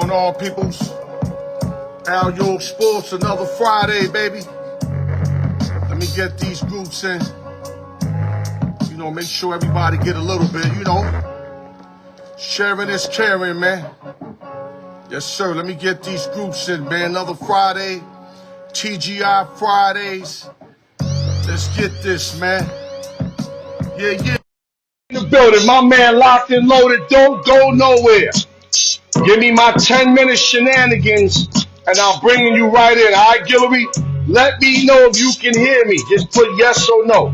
going on, peoples? Al York Sports, another Friday, baby. Let me get these groups in. You know, make sure everybody get a little bit, you know. Sharing is caring, man. Yes, sir. Let me get these groups in, man. Another Friday. TGI Fridays. Let's get this, man. Yeah. In the building, my man locked and loaded. Don't go nowhere. Give me my 10-minute shenanigans, and I'm bringing you right in. All right, Guillory? Let me know if you can hear me. Just put yes or no.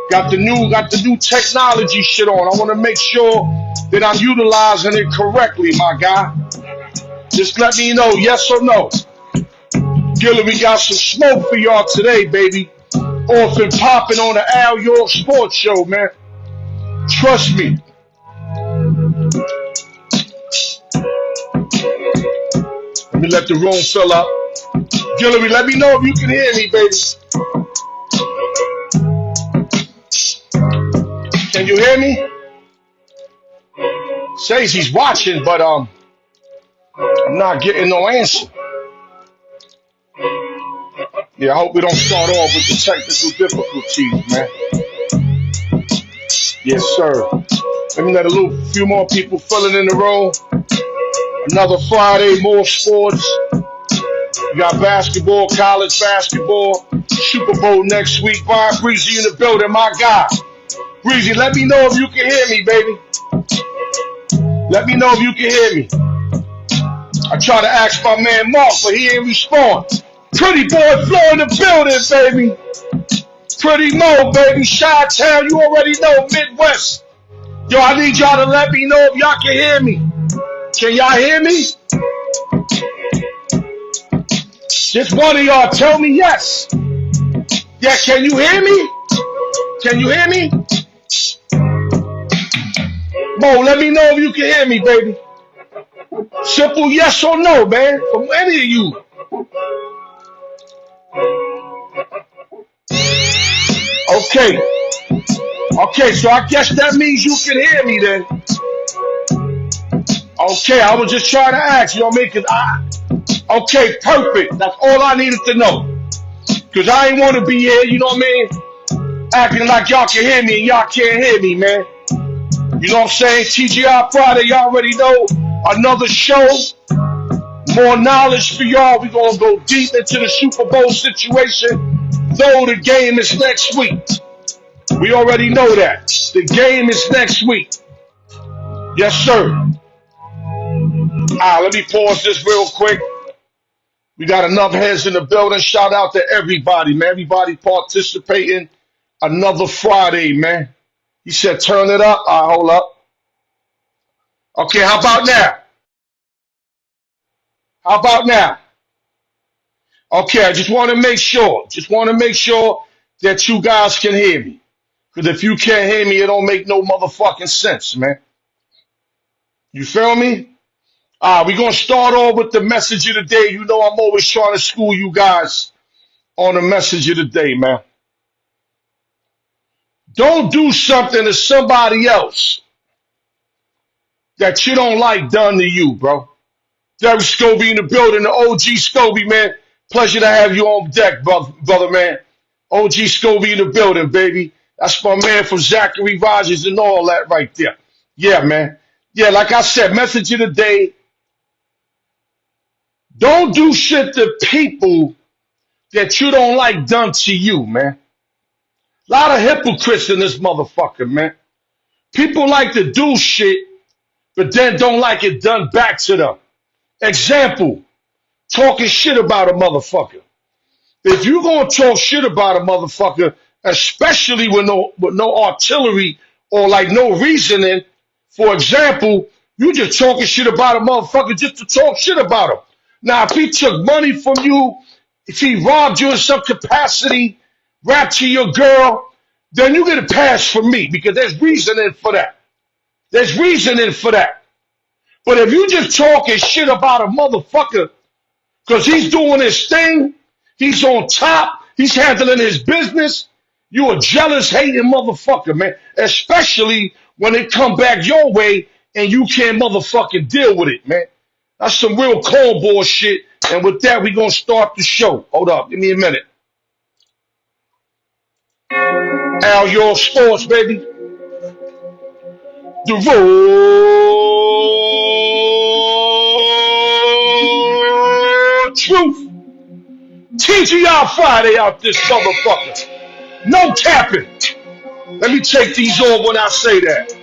Got the new technology shit on. I want to make sure that I'm utilizing it correctly, my guy. Just let me know, yes or no. Guillory got some smoke for y'all today, baby. Off and popping on the Al York Sports Show, man. Trust me. Let me let the room fill up. Guillory, let me know if you can hear me, baby. Can you hear me? Says he's watching, but I'm not getting no answer. Yeah, I hope we don't start off with the technical difficulties, man. Yes, sir. Let me let a few more people filling in the room. Another Friday, more sports. We got basketball, college basketball, Super Bowl next week. Brian Breezy in the building, my guy. Breezy, let me know if you can hear me, baby. Let me know if you can hear me. I tried to ask my man Mark, but he ain't respond. Pretty boy Flo in the building, baby. Pretty Mo, baby. Chi-Town, you already know, Midwest. Yo, I need y'all to let me know if y'all can hear me. Can y'all hear me? Just one of y'all tell me yes. Yeah, can you hear me? Can you hear me? Mo, let me know if you can hear me, baby. Simple yes or no, man, from any of you. Okay, so I guess that means you can hear me then. Okay, I was just trying to ask, you know what I mean? Okay, perfect. That's all I needed to know. Because I ain't want to be here, you know what I mean? Acting like y'all can hear me and y'all can't hear me, man. You know what I'm saying? TGI Friday, y'all already know. Another show. More knowledge for y'all. We're going to go deep into the Super Bowl situation. Though the game is next week. We already know that. The game is next week. Yes, sir. Let me pause this real quick. We got enough heads in the building. Shout out to everybody, man. Everybody participating. Another Friday, man. He said, turn it up. All right, hold up. Okay, how about now? How about now? Okay, I just want to make sure. That you guys can hear me. Because if you can't hear me, it don't make no motherfucking sense, man. You feel me? We're going to start off with the message of the day. You know I'm always trying to school you guys on the message of the day, man. Don't do something to somebody else that you don't like done to you, bro. Derek Scobie in the building, the OG Scobie, man. Pleasure to have you on deck, brother, man. OG Scobie in the building, baby. That's my man from Zachary Rogers and all that right there. Yeah, man. Yeah, like I said, message of the day. Don't do shit to people that you don't like done to you, man. A lot of hypocrites in this motherfucker, man. People like to do shit, but then don't like it done back to them. Example, talking shit about a motherfucker. If you gonna talk shit about a motherfucker, especially with no artillery or like no reasoning, for example, you just talking shit about a motherfucker just to talk shit about him. Now, if he took money from you, if he robbed you in some capacity, rapped to your girl, then you get a pass from me because there's reasoning for that. There's reasoning for that. But if you just talking shit about a motherfucker because he's doing his thing, he's on top, he's handling his business, you a jealous, hating motherfucker, man. Especially when it come back your way and you can't motherfucking deal with it, man. That's some real cornball shit. And with that, we gonna start the show. Hold up, give me a minute. Al, your sports, baby. The raw truth. TGI Friday out this motherfucker. No capping. Let me take these off when I say that.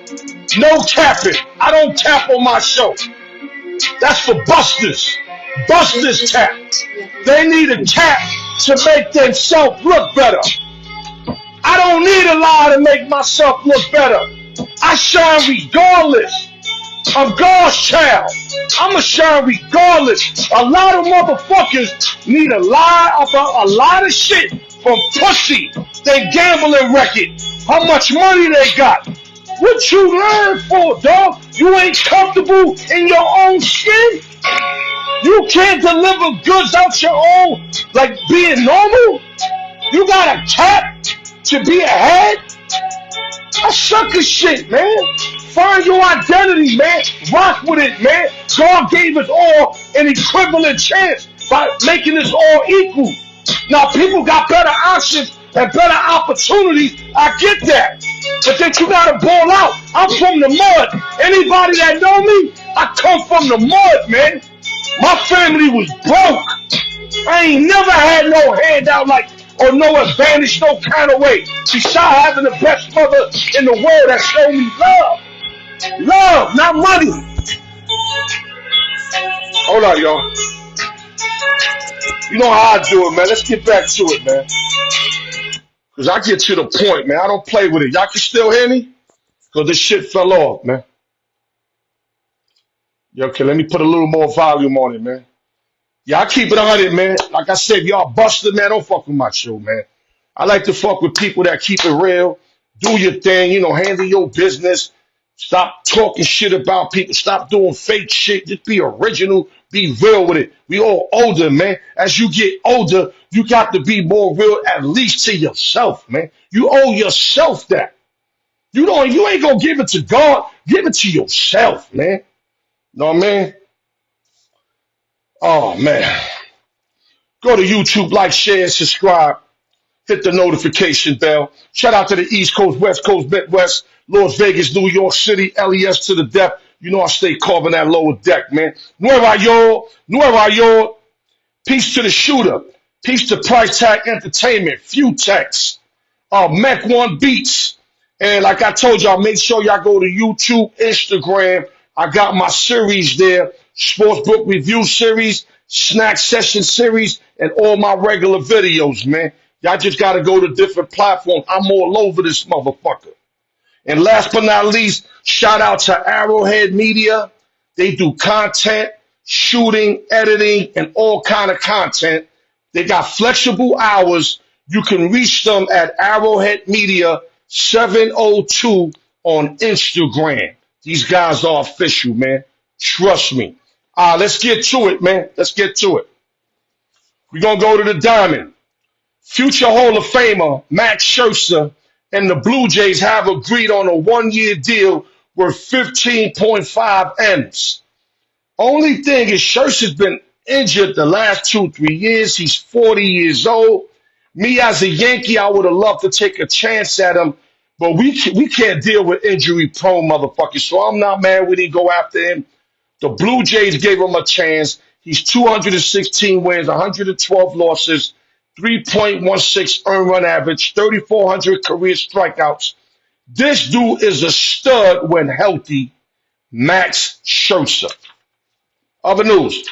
No capping. I don't tap on my show. That's for busters. Busters tap. They need a tap to make themselves look better. I don't need a lie to make myself look better. I shine regardless. I'm God's child. I'ma shine regardless. A lot of motherfuckers need a lie about a lot of shit from pussy. They gambling record. How much money they got. What you learn for, dog? You ain't comfortable in your own skin? You can't deliver goods out your own like being normal? You got a cap to be ahead? That's sucker shit, man. Find your identity, man. Rock with it, man. God gave us all an equivalent chance by making us all equal. Now, people got better options and better opportunities. I get that. But then you gotta ball out. I'm from the mud. Anybody that know me, I come from the mud, man. My family was broke. I ain't never had no handout like or no advantage, no kind of way. Besides having the best mother in the world that showed me love. Love, not money. Hold on, y'all. You know how I do it, man. Let's get back to it, man. Because I get to the point, man. I don't play with it. Y'all can still hear me? Because this shit fell off, man. Yeah, okay, let me put a little more volume on it, man. Yeah, I keep it 100, man. Like I said, y'all busted, man. Don't fuck with my show, man. I like to fuck with people that keep it real. Do your thing, handle your business. Stop talking shit about people. Stop doing fake shit. Just be original. Be real with it. We all older, man. As you get older, you got to be more real, at least to yourself, man. You owe yourself that. You ain't gonna give it to God. Give it to yourself, man. Know what I mean? Oh, man. Go to YouTube, like, share, and subscribe. Hit the notification bell. Shout out to the East Coast, West Coast, Midwest, Las Vegas, New York City, LES to the depth. You know I stay carving that lower deck, man. Nueva York. Peace to the shooter. Peace to Price Tag Entertainment. Futex. Mech One Beats. And like I told y'all, make sure y'all go to YouTube, Instagram. I got my series there. Sportsbook Review Series, Snack Session Series, and all my regular videos, man. Y'all just got to go to different platforms. I'm all over this motherfucker. And last but not least, shout out to Arrowhead Media. They do content, shooting, editing, and all kind of content. They got flexible hours. You can reach them at Arrowhead Media 702 on Instagram. These guys are official, man. Trust me. Let's get to it, man. Let's get to it. We're going to go to the diamond. Future Hall of Famer Max Scherzer and the Blue Jays have agreed on a 1-year deal worth 15.5 M's. Only thing is Scherzer's been injured the last 2-3 years. He's 40 years old. Me as a Yankee, I would have loved to take a chance at him, but we can't deal with injury-prone motherfuckers, so I'm not mad we didn't go after him. The Blue Jays gave him a chance. He's 216 wins, 112 losses, 3.16 earned run average, 3,400 career strikeouts. This dude is a stud when healthy. Max Scherzer. Other news.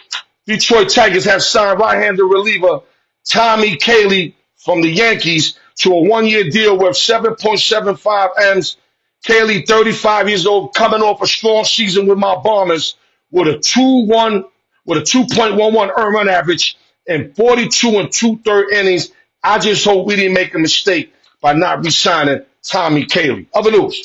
Detroit Tigers have signed right-handed reliever Tommy Kahnle from the Yankees to a 1-year deal worth 7.75 M's. Kahnle, 35 years old, coming off a strong season with my Bombers with a 2.11 earned run average and 42 and 2/3 innings. I just hope we didn't make a mistake by not re-signing Tommy Kahnle. Other news.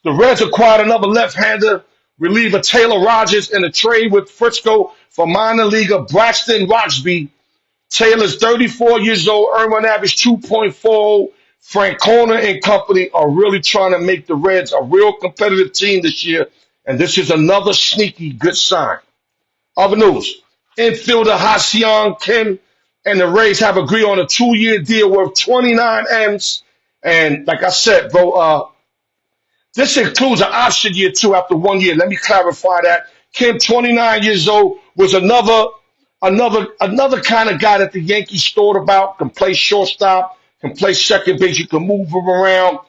The Reds acquired another left-hander reliever Taylor Rogers in a trade with Frisco for minor leaguer Braxton Roxby. Taylor's 34 years old, earned run average 2.40. Francona and company are really trying to make the Reds a real competitive team this year, and this is another sneaky good sign. Other news, infielder Ha-Seong Kim and the Rays have agreed on a 2-year deal worth 29 M's. And like I said, bro, this includes an option year too after 1 year. Let me clarify that. Kim, 29 years old, was another kind of guy that the Yankees thought about. Can play shortstop, can play second base. You can move him around.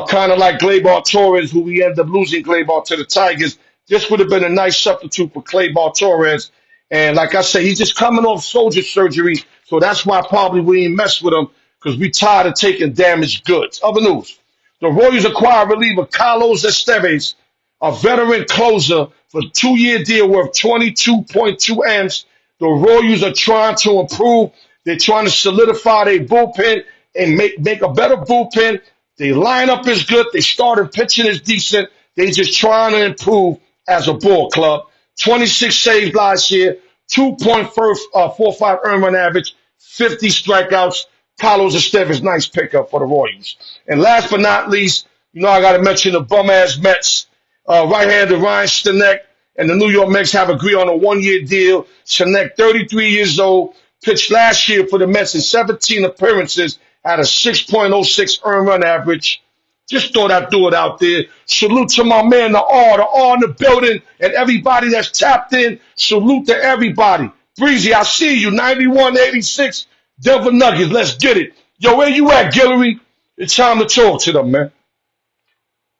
Kind of like Gleyber Torres, who we ended up losing Gleyber to the Tigers. This would have been a nice substitute for Gleyber Torres. And like I said, he's just coming off shoulder surgery, so that's why probably we ain't mess with him because we tired of taking damaged goods. Other news. The Royals acquired reliever Carlos Estevez, a veteran closer, for a 2-year deal worth 22.2 M's. The Royals are trying to improve. They're trying to solidify their bullpen and make a better bullpen. Their lineup is good. They started pitching is decent. They just trying to improve as a ball club. 26 saves last year, 2.45 earned run average, 50 strikeouts. Carlos Estevez, nice pickup for the Royals. And last but not least, I got to mention the bum-ass Mets. Right-hander Ryan Stanek and the New York Mets have agreed on a 1-year deal. Stanek, 33 years old, pitched last year for the Mets in 17 appearances at a 6.06 earned run average. Just thought I'd do it out there. Salute to my man, the R in the building, and everybody that's tapped in. Salute to everybody. Breezy, I see you. 91-86, Denver Nuggets. Let's get it. Yo, where you at, Guillory? It's time to talk to them, man.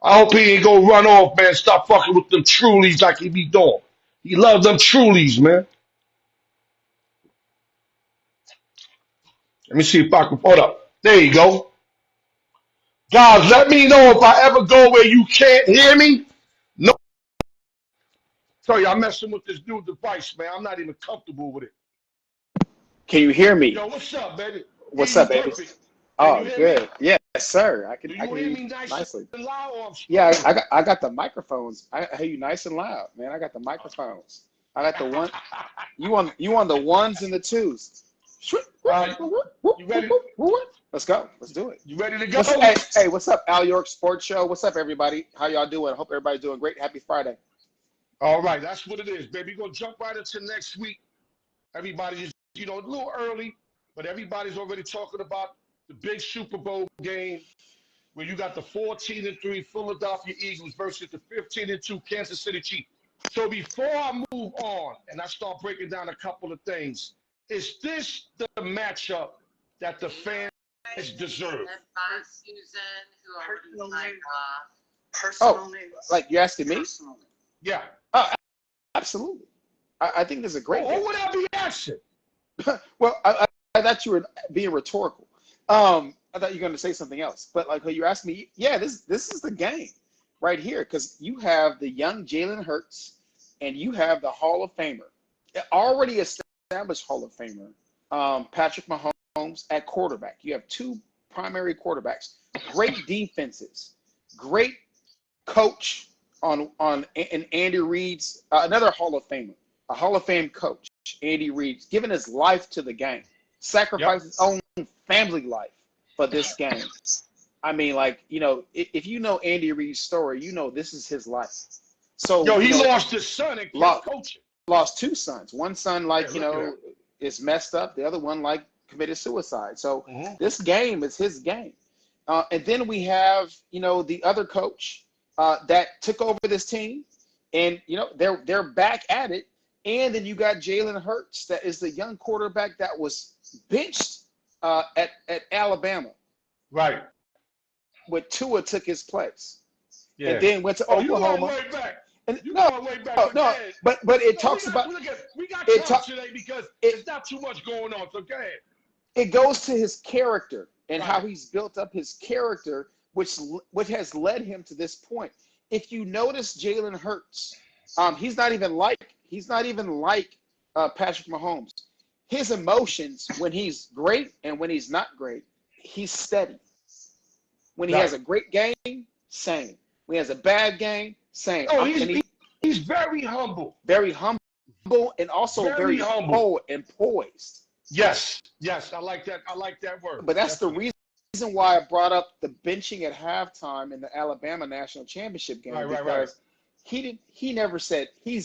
I hope he ain't gonna run off, man. Stop fucking with them Trulies like he be doing. He loves them Trulies, man. Let me see if I can. Hold up. There you go. Guys, let me know if I ever go where you can't hear me. No. Tell you, I'm messing with this new device, man. I'm not even comfortable with it. Can you hear me? Yo, what's up, baby? What's up, baby? Oh, good. Me? Yes, sir. I can hear you me nicely. And loud? Yeah, I got the microphones. I hear you nice and loud, man. I got the microphones. I got the one. You on the ones and the twos. Right. You ready? Let's go. Let's do it. You ready to go? Hey, what's up, Al York Sports Show? What's up, everybody? How y'all doing? I hope everybody's doing great. Happy Friday. All right, that's what it is, baby. We're going to jump right into next week. Everybody is, a little early, but everybody's already talking about the big Super Bowl game where you got the 14-3 Philadelphia Eagles versus the 15-2 Kansas City Chiefs. So before I move on and I start breaking down a couple of things, is this the matchup that the fans deserve? Oh, like you asking me? Yeah. Oh, absolutely. I think this is a great game. Who would I be asking? Well, I thought you were being rhetorical. I thought you were going to say something else. But like you asked me, yeah, this is the game right here because you have the young Jalen Hurts and you have the Hall of Famer, already established Hall of Famer, Patrick Mahomes at quarterback. You have two primary quarterbacks, great defenses, great coach on Andy Reid's another Hall of Famer, a Hall of Fame coach, Andy Reid, giving his life to the game, sacrificed his own family life for this game. I mean, like, if you know Andy Reid's story, this is his life. So he lost his son and coaching. Lost two sons. One son, is messed up. The other one, committed suicide. So this game is his game. And then we have, the other coach that took over this team, and they're back at it. And then you got Jalen Hurts, that is the young quarterback that was benched at Alabama. Right. With Tua took his place. Yeah. And then went to Oklahoma. You going way back. And, way back. No, but it talks about. We got time today because it's not too much going on. So go ahead. It goes to his character and how he's built up his character, which has led him to this point. If you notice Jalen Hurts, he's not even like Patrick Mahomes. His emotions when he's great and when he's not great, he's steady. When he has a great game, same. When he has a bad game, same. Oh, he's very humble. Very humble and also very humble and poised. Yes, I like that. I like that word. But that's the reason why I brought up the benching at halftime in the Alabama National Championship game. Because He's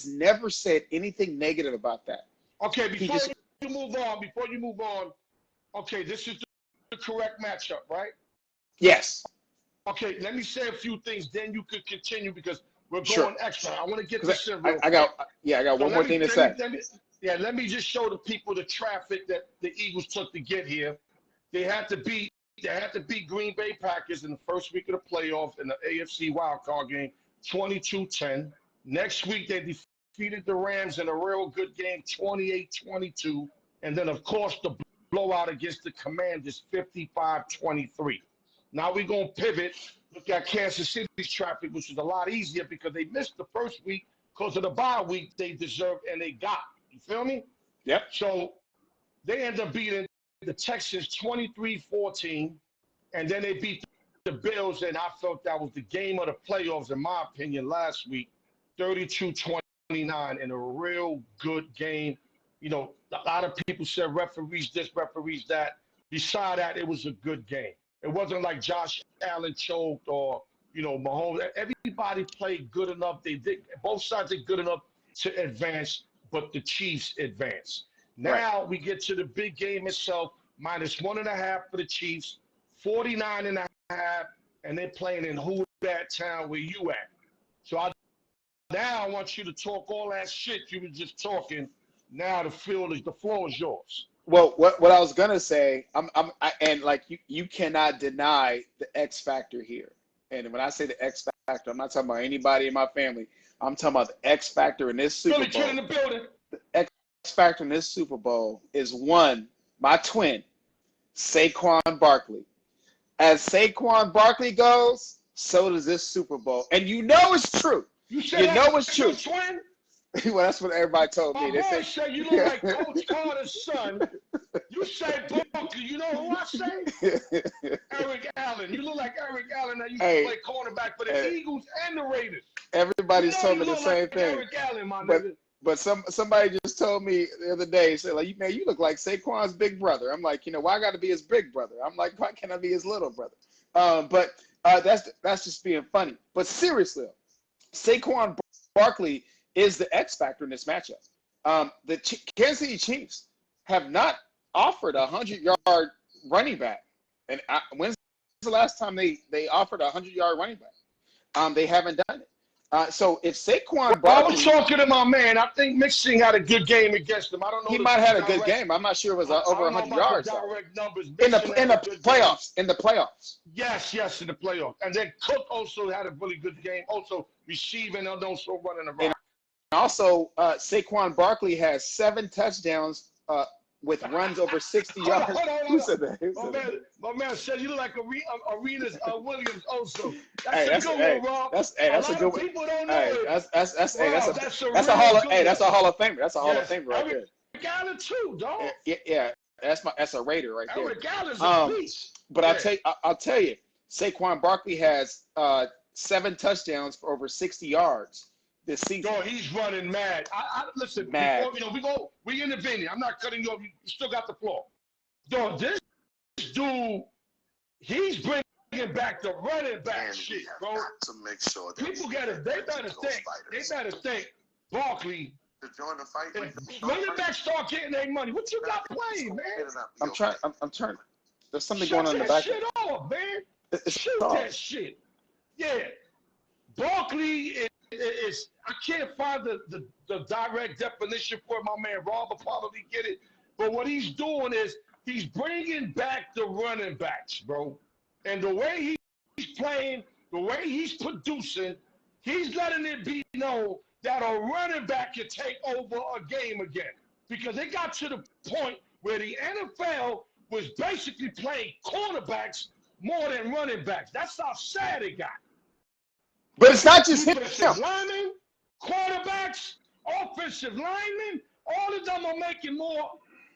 never said anything negative about that. Okay, before you move on, okay, this is the correct matchup, right? Yes. Okay, let me say a few things, then you could continue because we're Sure. going extra. I want to get this in real I quick. got one more thing to say. Let me just show the people the traffic that the Eagles took to get here. They had to beat Green Bay Packers in the first week of the playoffs in the AFC wildcard game, 22-10. Next week, they defeated the Rams in a real good game, 28-22. And then, of course, the blowout against the Commanders, 55-23. Now we're going to pivot, look at Kansas City's traffic, which is a lot easier because they missed the first week because of the bye week they deserved and they got. You feel me? Yep. So they end up beating the Texans 23-14, and then they beat the Bills, and I felt that was the game of the playoffs, in my opinion, last week, 32-29, in a real good game. You know, a lot of people said referees this, referees that. Beside that, it was a good game. It wasn't like Josh Allen choked or, you know, Mahomes. Everybody played good enough. Both sides did good enough to advance, but the Chiefs advanced. Now we get to the big game itself, -1.5 for the Chiefs, 49.5, and they're playing in who that town where you at. So now I want you to talk all that shit you were just talking. Now the floor is yours. Well, what I was gonna say, and like you cannot deny the X factor here. And when I say the X factor, I'm not talking about anybody in my family. I'm talking about the X factor in this Super Bowl. Kid in the building. The X factor in this Super Bowl is one, my twin, Saquon Barkley. As Saquon Barkley goes, so does this Super Bowl, and you know it's true. You know it's true. Twin? Well, that's what everybody told me. They say you look like Coach Carter's son. You say Barkley. You know who I say? Eric Allen. You look like Eric Allen that used to play cornerback for the Eagles and the Raiders. Everybody's told me the same thing. Eric Allen, my nigga. But somebody just told me the other day, said like, man, you look like Saquon's big brother. I'm like, you know, why I got to be his big brother? I'm like, why can't I be his little brother? But that's just being funny. But seriously, Saquon Barkley is the X factor in this matchup. The Kansas City Chiefs have not offered a 100-yard running back. And when's the last time they offered a 100-yard running back? They haven't done it. So if Saquon Barkley, I was talking to my man. I think Mixing had a good game against him. I don't know. He might have had a good game. I'm not sure it was over 100 yards. Direct numbers. In the playoffs. In the playoffs. Yes, in the playoffs. And then Cook also had a really good game. Also receiving and also running around. And also, Saquon Barkley has 7 touchdowns with runs over 60 yards. Hold on. Who said that? My man said you look like Arenas Williams also. That's a good one, Rob. That's a good one. People don't know it. That's a Hall of Famer. That's a Hall of Famer right there. Eric Allen too, dog. Yeah. That's a Raider right there. Eric Allen's a beast. But I'll tell you, Saquon Barkley has 7 touchdowns for over 60 yards this season. Dog, he's running mad. Listen, mad. We in the venue. I'm not cutting you off. You still got the floor. Dog, this dude, he's bringing back the running back shit, bro. To make sure that people get it. They better think. Barkley. To join the fight. Running back start getting their money. What you got playing, man? I'm trying. There's something going on in the back. Shut that shit off, man. Shoot that shit. Yeah. Barkley is I can't find the direct definition for it. My man Rob will probably get it. But what he's doing is he's bringing back the running backs, bro. And the way he's playing, the way he's producing, he's letting it be known that a running back can take over a game again. Because it got to the point where the NFL was basically playing cornerbacks more than running backs. That's how sad it got. But it's not just him. Linemen, quarterbacks, offensive linemen, all of them are making more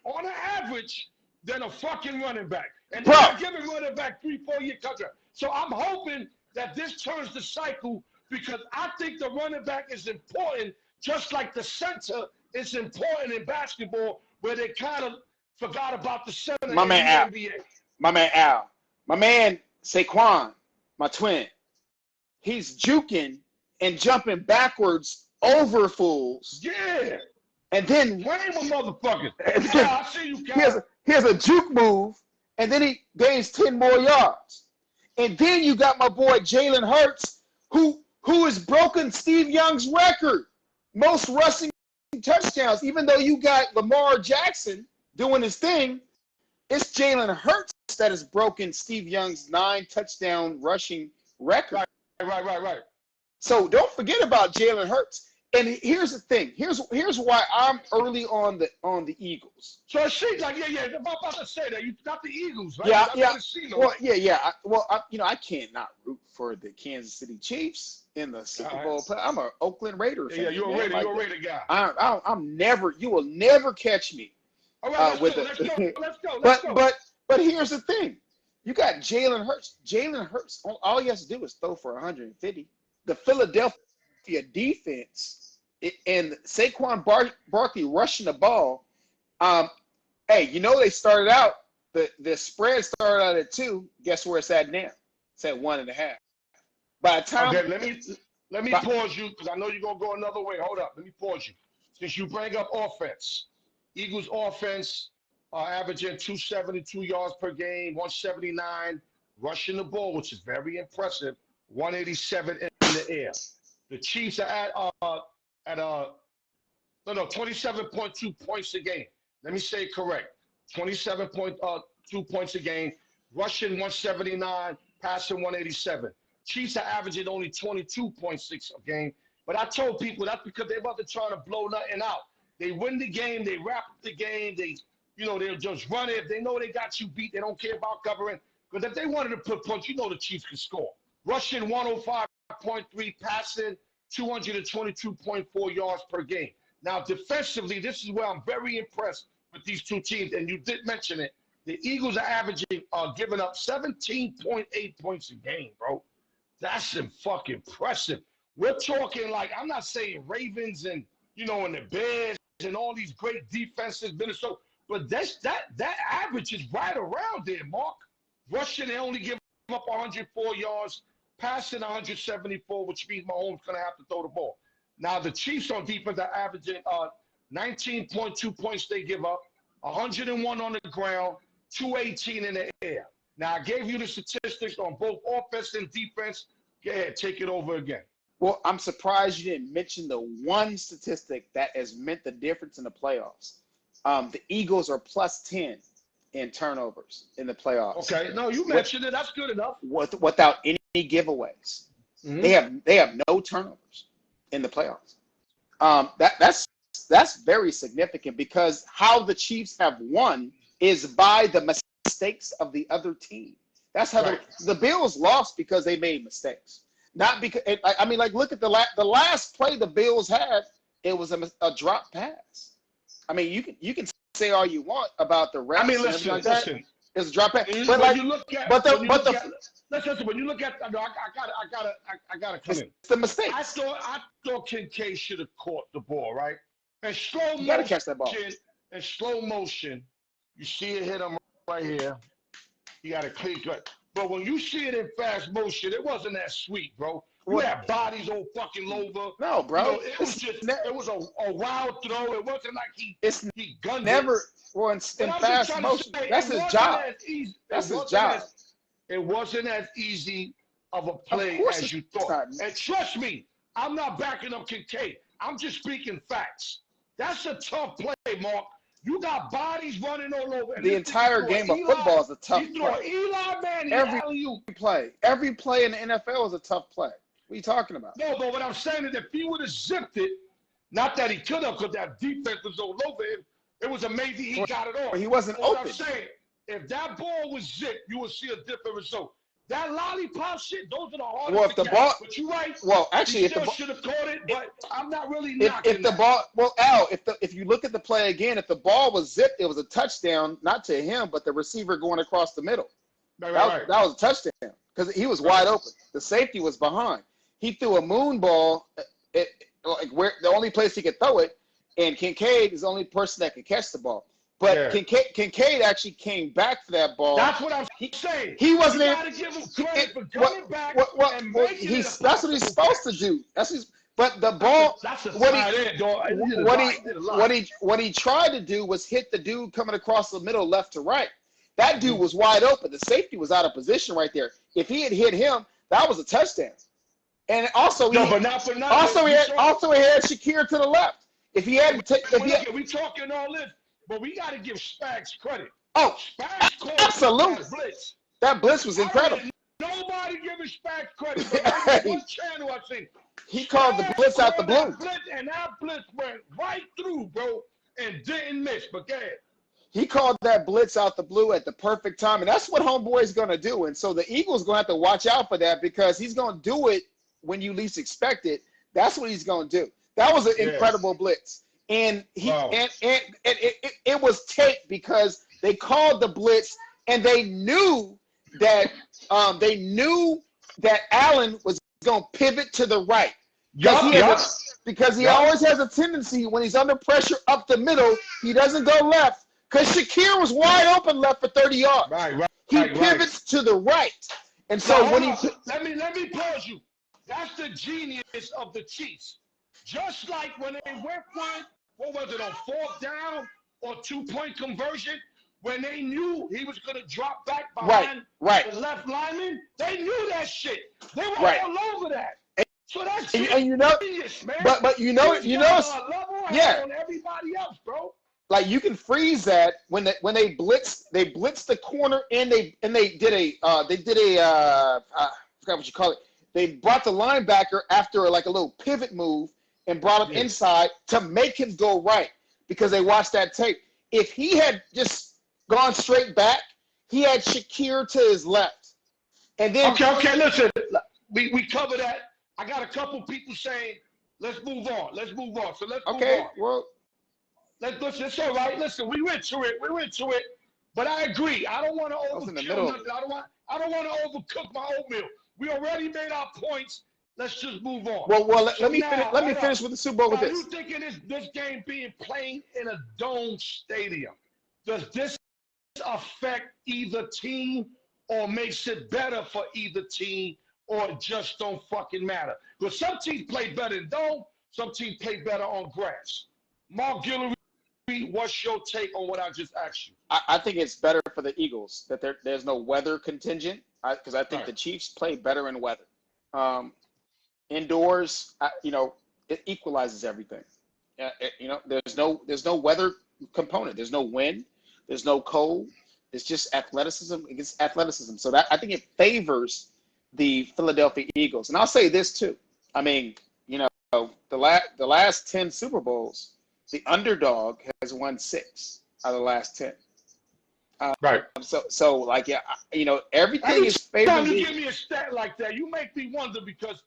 on an average than a fucking running back. And they're giving running back 3-4 year contract. So I'm hoping that this turns the cycle because I think the running back is important, just like the center is important in basketball, where they kind of forgot about the center. My man Al. My man Saquon, my twin. He's juking and jumping backwards over fools. Yeah. And then Blame a motherfucker. And then Yeah, I see you, Cal. here's a juke move, and then he gains 10 more yards. And then you got my boy Jalen Hurts, who has broken Steve Young's record, most rushing touchdowns. Even though you got Lamar Jackson doing his thing, it's Jalen Hurts that has broken Steve Young's 9-touchdown rushing record. Right. So don't forget about Jalen Hurts. And here's the thing. Here's why I'm early on the Eagles. So it seems like, yeah. I'm about to say that. You got the Eagles, right? Yeah. Well, yeah. I can't not root for the Kansas City Chiefs in the Super Bowl. I'm an Oakland Raider fan. Yeah, you're a Raider. You're a Raider guy. I'm never. You will never catch me. All right, let's go. But here's the thing. You got Jalen Hurts. Jalen Hurts. All he has to do is throw for 150. The Philadelphia defense and Saquon Barkley rushing the ball. Hey, they started out, the spread started out at 2. Guess where it's at now? It's at 1.5. By the time. Okay, let me pause you because I know you're gonna go another way. Hold up, let me pause you. Since you bring up offense, Eagles offense averaging 272 yards per game, 179 rushing the ball, which is very impressive. 187 in the air. The Chiefs are at 27.2 points a game. Let me say it correct. 27.2 points a game. Rushing 179, passing 187. Chiefs are averaging only 22.6 a game. But I told people that's because they're about to try to blow nothing out. They win the game, they wrap up the game, they'll just run it. If they know they got you beat, they don't care about covering. Because if they wanted to put punch, the Chiefs can score. Rushing 105.3, passing 222.4 yards per game. Now, defensively, this is where I'm very impressed with these two teams, and you did mention it. The Eagles are giving up 17.8 points a game, bro. That's fucking impressive. We're talking like, I'm not saying Ravens and, and the Bears and all these great defenses, Minnesota, but that average is right around there, Mark. Rushing, they only give up 104 yards, passing 174, which means Mahomes going to have to throw the ball. Now, the Chiefs on defense are averaging 19.2 points they give up, 101 on the ground, 218 in the air. Now, I gave you the statistics on both offense and defense. Go ahead, take it over again. Well, I'm surprised you didn't mention the one statistic that has meant the difference in the playoffs. The Eagles are plus 10 in turnovers in the playoffs. Okay, no, you mentioned it. That's good enough. Without any giveaways. Mm-hmm. They have no turnovers in the playoffs. That's very significant because how the Chiefs have won is by the mistakes of the other team. That's how the Bills lost because they made mistakes. Not because look at the last play the Bills had. It was a drop pass. I mean, you can say all you want about the refs. Listen. It's a drop pass. But when you look at, I gotta come in. It's the mistake. I thought Kincaid should have caught the ball, right? In slow motion, you gotta catch that ball. In slow motion, you see it hit him right here. You got a clean cut. But when you see it in fast motion, it wasn't that sweet, bro. You had bodies all fucking over. No, bro. It was a wild throw. It wasn't like he gunned never it. Well, in fast motion. That's his job. That's his job. It wasn't as easy of a play as you thought. And trust me, I'm not backing up Kincaid. I'm just speaking facts. That's a tough play, Mark. You got bodies running all over. The entire game of football is a tough play. Eli Manning, every play in the NFL is a tough play. What are you talking about? No, but what I'm saying is if he would have zipped it, not that he could have because that defense was all over him, it was amazing he got it off. But he wasn't open. I'm saying, if that ball was zipped, you would see a different result. That lollipop shit, those are the hardest. Well, if the ball, but you're right. Well, actually, if the ball should have caught it, but I'm not really knocking if the ball. Well, Al, if you look at the play again, if the ball was zipped, it was a touchdown, not to him, but the receiver going across the middle. That was a touchdown because he was wide open. The safety was behind. He threw a moon ball, where the only place he could throw it, and Kincaid is the only person that could catch the ball. But Yeah. Kincaid actually came back for that ball. That's what I'm saying. He wasn't You able. gotta give him credit for coming back and making it a That's what he's possible supposed to catch. do. But the ball, That's a what tight end, dog. He did a what lot. he He did a lot. what he tried to do was hit the dude coming across the middle, left to right. That dude was wide open. The safety was out of position right there. If he had hit him, that was a touchdown. And also, No, but not for nothing. also he had Shakir to the left. If he hadn't taken, we talking all this, but we got to give Spags credit. oh, Spags called absolutely, that blitz. that blitz was incredible. Nobody giving Spags credit. But one channel I think He called the blitz out the blue. And that blitz went right through, bro, and didn't miss. But go ahead. He called that blitz out the blue at the perfect time, and that's what homeboy's going to do. And so the Eagles going to have to watch out for that because he's going to do it when you least expect it. That's what he's going to do. That was an incredible blitz, and it was taped because they called the blitz and they knew that Allen was going to pivot to the right. Because he always has a tendency when he's under pressure up the middle, he doesn't go left. Because Shakir was wide open left for 30 yards. He pivots to the right. And so now, when he let me pause you. That's the genius of the Chiefs. Just like when they went for it, what was it, on 4th down or 2-point conversion, when they knew he was going to drop back behind the left lineman, they knew that shit. They were all over that. So that's genius, man. But you know, on everybody else, bro. Like you can freeze that when they blitzed the corner and they did a I forgot what you call it. They brought the linebacker after like a little pivot move and brought him inside to make him go right because they watched that tape. If he had just gone straight back, he had Shakir to his left. And then Okay, listen. We cover that. I got a couple people saying, let's move on. So let's move on. Well, listen, it's all right. Listen, we went to it. But I agree. I don't want to overkill nothing. I don't want to overcook my oatmeal. We already made our points. Let's just move on. Well, let me finish with the Super Bowl with this. Are you thinking this game being played in a dome stadium? Does this affect either team or makes it better for either team or it just don't fucking matter? Because some teams play better in dome, some teams play better on grass. Mark Guillory, what's your take on what I just asked you? I think it's better for the Eagles that there's no weather contingent because I think the Chiefs play better in weather. Indoors, it equalizes everything. There's no weather component. There's no wind. There's no cold. It's just athleticism against athleticism. So that I think it favors the Philadelphia Eagles. And I'll say this too. I mean, the last 10 Super Bowls, the underdog has won 6 out of the last 10. Right. So like everything is favoring. You give me a stat like that, you make me wonder because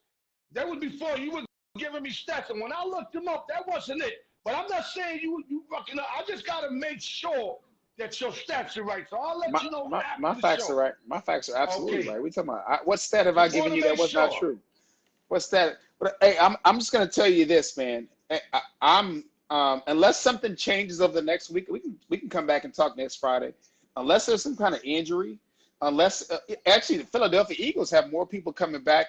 that was before you were giving me stats, and when I looked them up, that wasn't it. But I'm not saying you fucking up. I just gotta make sure that your stats are right. So I'll let you know what happened. My facts are right. My facts are absolutely right. We talking about what stat have I given you that was not true? What stat? But hey, I'm just gonna tell you this, man. I'm unless something changes over the next week, we can come back and talk next Friday. Unless there's some kind of injury, unless actually the Philadelphia Eagles have more people coming back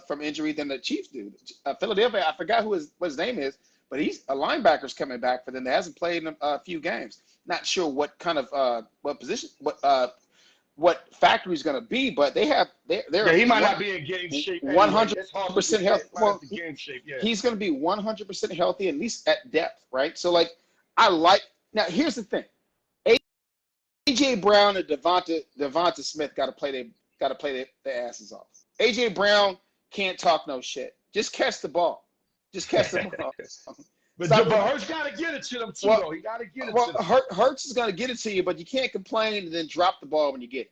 from injury than the Chiefs do. Philadelphia, I forgot what his name is, but he's a linebacker's coming back for them. That hasn't played in a few games. Not sure what kind of what position, what factory he's going to be, but they're he might not be in game shape. 100% healthy. Well, game shape. Yeah. He's going to be 100% healthy, at least at depth, right? So like I like. Now here's the thing. AJ Brown and Devonta Smith got to play their asses off. AJ Brown can't talk no shit. Just catch the ball. But Hurts got to get it to them too, though. He got to get it to them. Hurts is going to get it to you, but you can't complain and then drop the ball when you get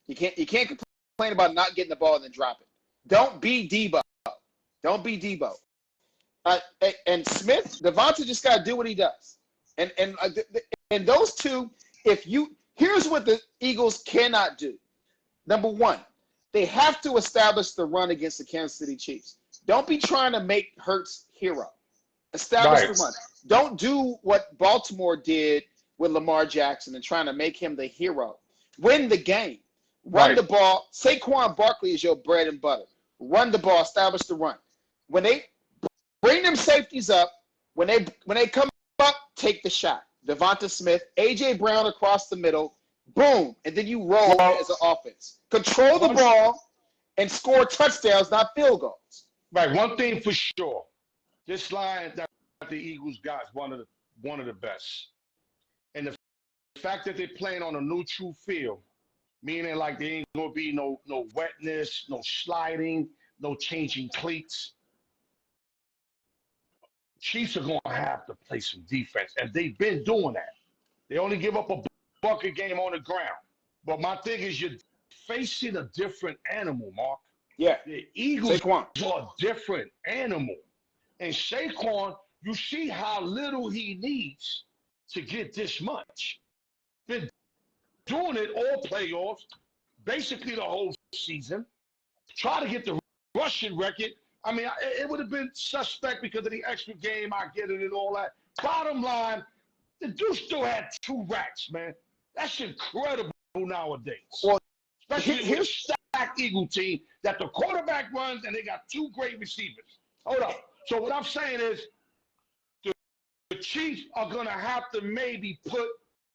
it. You can't complain about not getting the ball and then drop it. Don't be Debo. And Smith, Devonta just got to do what he does. And those two, here's what the Eagles cannot do. Number one, they have to establish the run against the Kansas City Chiefs. Don't be trying to make Hurts hero. Establish the run. Don't do what Baltimore did with Lamar Jackson and trying to make him the hero. Win the game. Run the ball. Saquon Barkley is your bread and butter. Run the ball. Establish the run. When they bring them safeties up, when they come up, take the shot. Devonta Smith, A.J. Brown across the middle, boom, and then you roll as an offense. Control the ball and score touchdowns, not field goals. Right. One thing for sure, this line that the Eagles got is one of the best, and the fact that they're playing on a neutral field, meaning like there ain't gonna be no wetness, no sliding, no changing cleats. Chiefs are going to have to play some defense, and they've been doing that. They only give up a bucket game on the ground. But my thing is you're facing a different animal, Mark. Yeah. The Eagles Saquon are a different animal. And Saquon, you see how little he needs to get this much. Been doing it all playoffs, basically the whole season. Try to get the rushing record. I mean, it would have been suspect because of the extra game. I get it and all that. Bottom line, the dude still had 2 racks, man. That's incredible nowadays. Well, especially with a stacked Eagle team that the quarterback runs and they got 2 great receivers. Hold up. So what I'm saying is the Chiefs are going to have to maybe put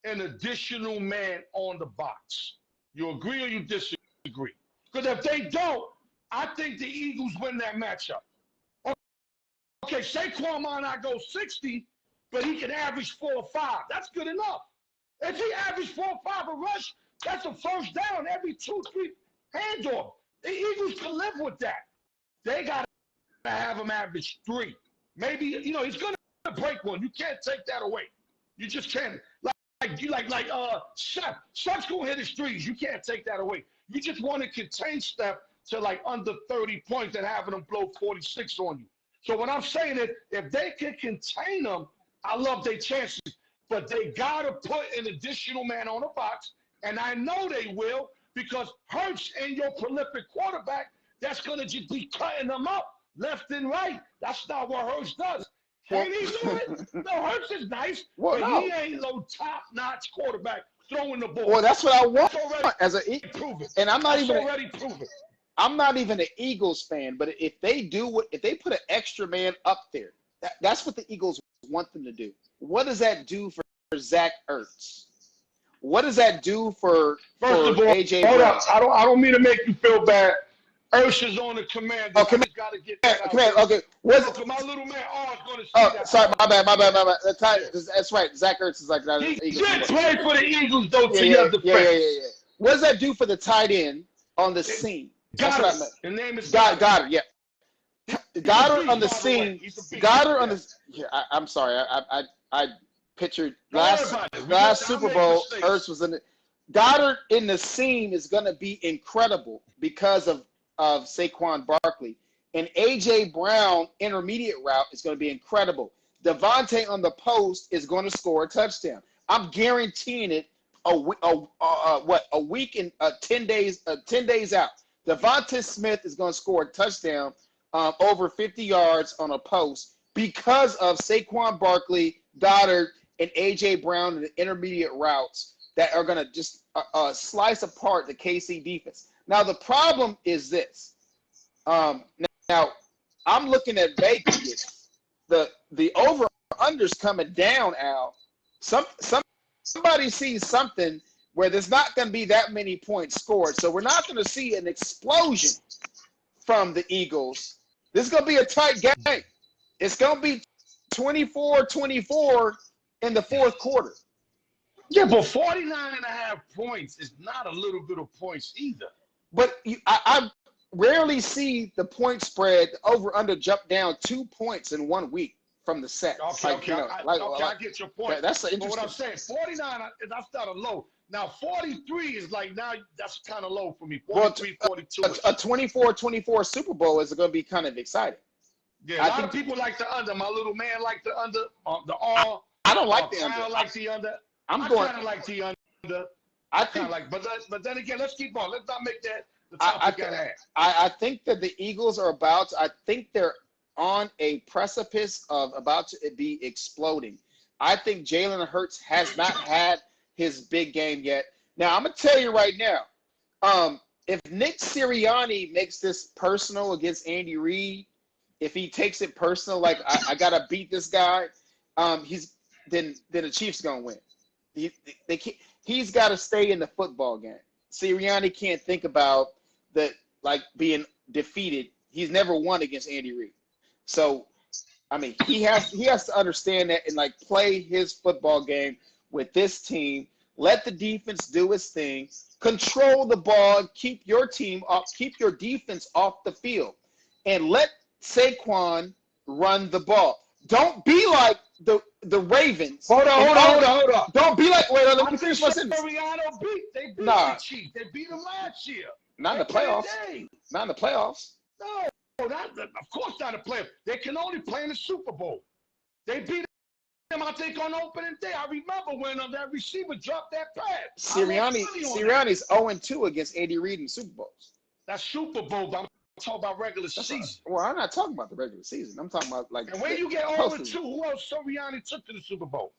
an additional man on the box. You agree or you disagree? Because if they don't, I think the Eagles win that matchup. Okay, Saquon might not go 60, but he can average 4 or 5. That's good enough. If he averages 4 or 5 a rush, that's a first down every 2, 3 handoff. The Eagles can live with that. They got to have him average 3. Maybe, he's going to break one. You can't take that away. You just can't. Shep's going to hit his 3s. You can't take that away. You just want to contain Steph to like under 30 points and having them blow 46 on you. So what I'm saying is, if they can contain them, I love their chances. But they got to put an additional man on the box, and I know they will because Hurts ain't your prolific quarterback. That's going to just be cutting them up left and right. That's not what Hurts does. Ain't he doing it? No, Hurts is nice, but he ain't no top-notch quarterback throwing the ball. Well, that's what I want as an proven. And I'm not even already proven. I'm not even an Eagles fan, but if they put an extra man up there, that's what the Eagles want them to do. What does that do for Zach Ertz? What does that do for First of all, AJ hold Brown? up. I don't mean to make you feel bad. Ertz is on the command. Oh, command. Got to get that out. Okay. Look, my little man is going to see that. Sorry, my bad. That's right. Zach Ertz is like that. He did play for the Eagles, though, to your defense. Yeah. What does that do for the tight end on the scene? That's what I meant. The name is Goddard. Yeah. Goddard on the scene. Goddard on the. Yeah, I'm sorry. I pictured last Super Bowl. Ertz was in it. Goddard in the seam is going to be incredible because of Saquon Barkley, and AJ Brown intermediate route is going to be incredible. Devontae on the post is going to score a touchdown. I'm guaranteeing it. A week and 10 days out. Devonta Smith is going to score a touchdown over 50 yards on a post because of Saquon Barkley, Goddard, and A.J. Brown in the intermediate routes that are going to just slice apart the KC defense. Now, the problem is this. Now, I'm looking at Vegas. The over-unders coming down, Al. Somebody sees something where there's not going to be that many points scored. So we're not going to see an explosion from the Eagles. This is going to be a tight game. It's going to be 24-24 in the fourth quarter. Yeah, but 49.5 points is not a little bit of points either. But I rarely see the point spread over-under jump down 2 points in 1 week from the set. Okay, I get your point. That's interesting. But what I'm saying, 49, that's not a low. Now, 43 is like, now that's kind of low for me. 43, 42. A 24-24 Super Bowl is going to be kind of exciting. Yeah, a lot of people like the under. My little man like the under. The R. I don't like the under. I like the under. I kind of like the under. I think, but then again, let's keep on. Let's not make that the topic at hand. I think that the Eagles are I think they're on a precipice of about to be exploding. I think Jalen Hurts has not had his big game yet. Now, I'm going to tell you right now, if Nick Sirianni makes this personal against Andy Reid, if he takes it personal, like I got to beat this guy, then the Chiefs going to win. He's got to stay in the football game. Sirianni can't think about being defeated. He's never won against Andy Reid. So, I mean, he has to understand that and play his football game with this team. Let the defense do its thing. Control the ball. Keep your defense off the field, and let Saquon run the ball. Don't be like the Ravens. Hold on. Don't be like. Wait, let me finish my sentence. They beat the Chiefs. They beat them last year. Not in the playoffs. Not in the playoffs. No, of course not in the playoffs. They can only play in the Super Bowl. They beat them, I think, on opening day. I remember when that receiver dropped that pass. Sirianni's 0-2 against Andy Reid in Super Bowls. That's Super Bowl, but I'm talking about regular season. Well, I'm not talking about the regular season. I'm talking about And when you get 0-2, who else Sirianni took to the Super Bowl?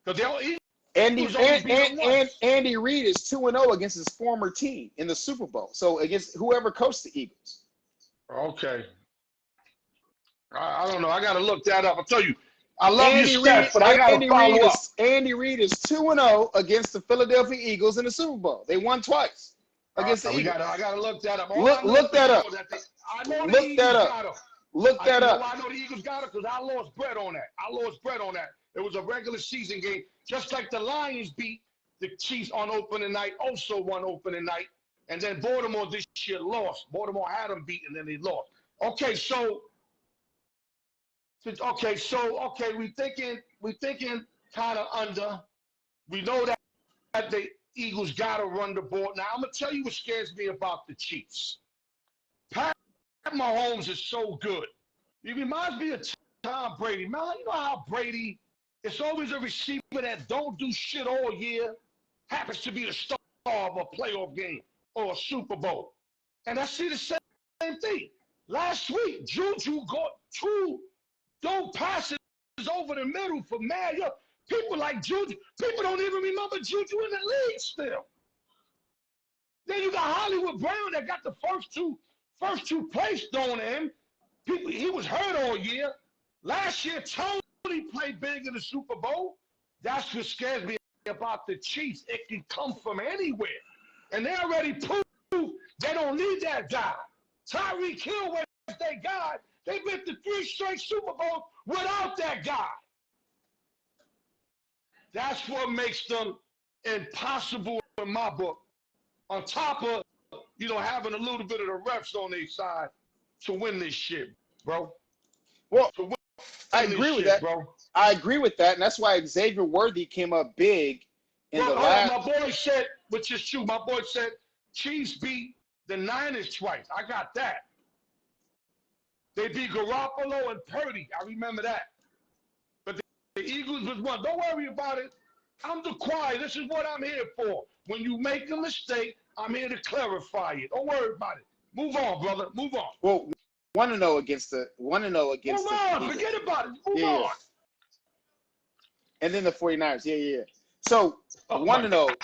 Because Andy Reid is 2-0 against his former team in the Super Bowl. So against whoever coached the Eagles. Okay. I don't know. I got to look that up. I'll tell you. I love your stats, but I got to follow up. Andy Reid is 2-0 against the Philadelphia Eagles in the Super Bowl. They won twice against the Eagles. I got to look that up. Look that up. Look that up. Look that up. I know the Eagles got it because I lost bread on that. It was a regular season game, just like the Lions beat the Chiefs on opening night, also won opening night, and then Baltimore this year lost. Baltimore had them beat, and then they lost. Okay, we thinking kind of under. We know that the Eagles got to run the ball. Now I'm gonna tell you what scares me about the Chiefs. Pat Mahomes is so good. He reminds me of Tom Brady. Man, you know how Brady, it's always a receiver that don't do shit all year, happens to be the star of a playoff game or a Super Bowl. And I see the same thing. Last week, Juju got 2 dope passes over the middle for mad. People like Juju. People don't even remember Juju in the league still. Then you got Hollywood Brown that got the first two plays thrown at him. He was hurt all year. Last year, Tony played big in the Super Bowl. That's what scares me about the Chiefs. It can come from anywhere. And they already proved they don't need that guy. Tyreek Hill was their guy. They've been to 3 straight Super Bowls without that guy. That's what makes them impossible in my book. On top of, having a little bit of the refs on their side to win this shit, bro. Well, I agree with that, bro. I agree with that, and that's why Xavier Worthy came up big in the last. My boy said, which is true. My boy said Chiefs beat the Niners twice. I got that. They beat Garoppolo and Purdy. I remember that. But the Eagles was one. Don't worry about it. I'm the choir. This is what I'm here for. When you make a mistake, I'm here to clarify it. Don't worry about it. Move on, brother. Move on. Well, 1-0 against the Move on. Forget about it. Move on. And then the 49ers. Yeah. So 1-0.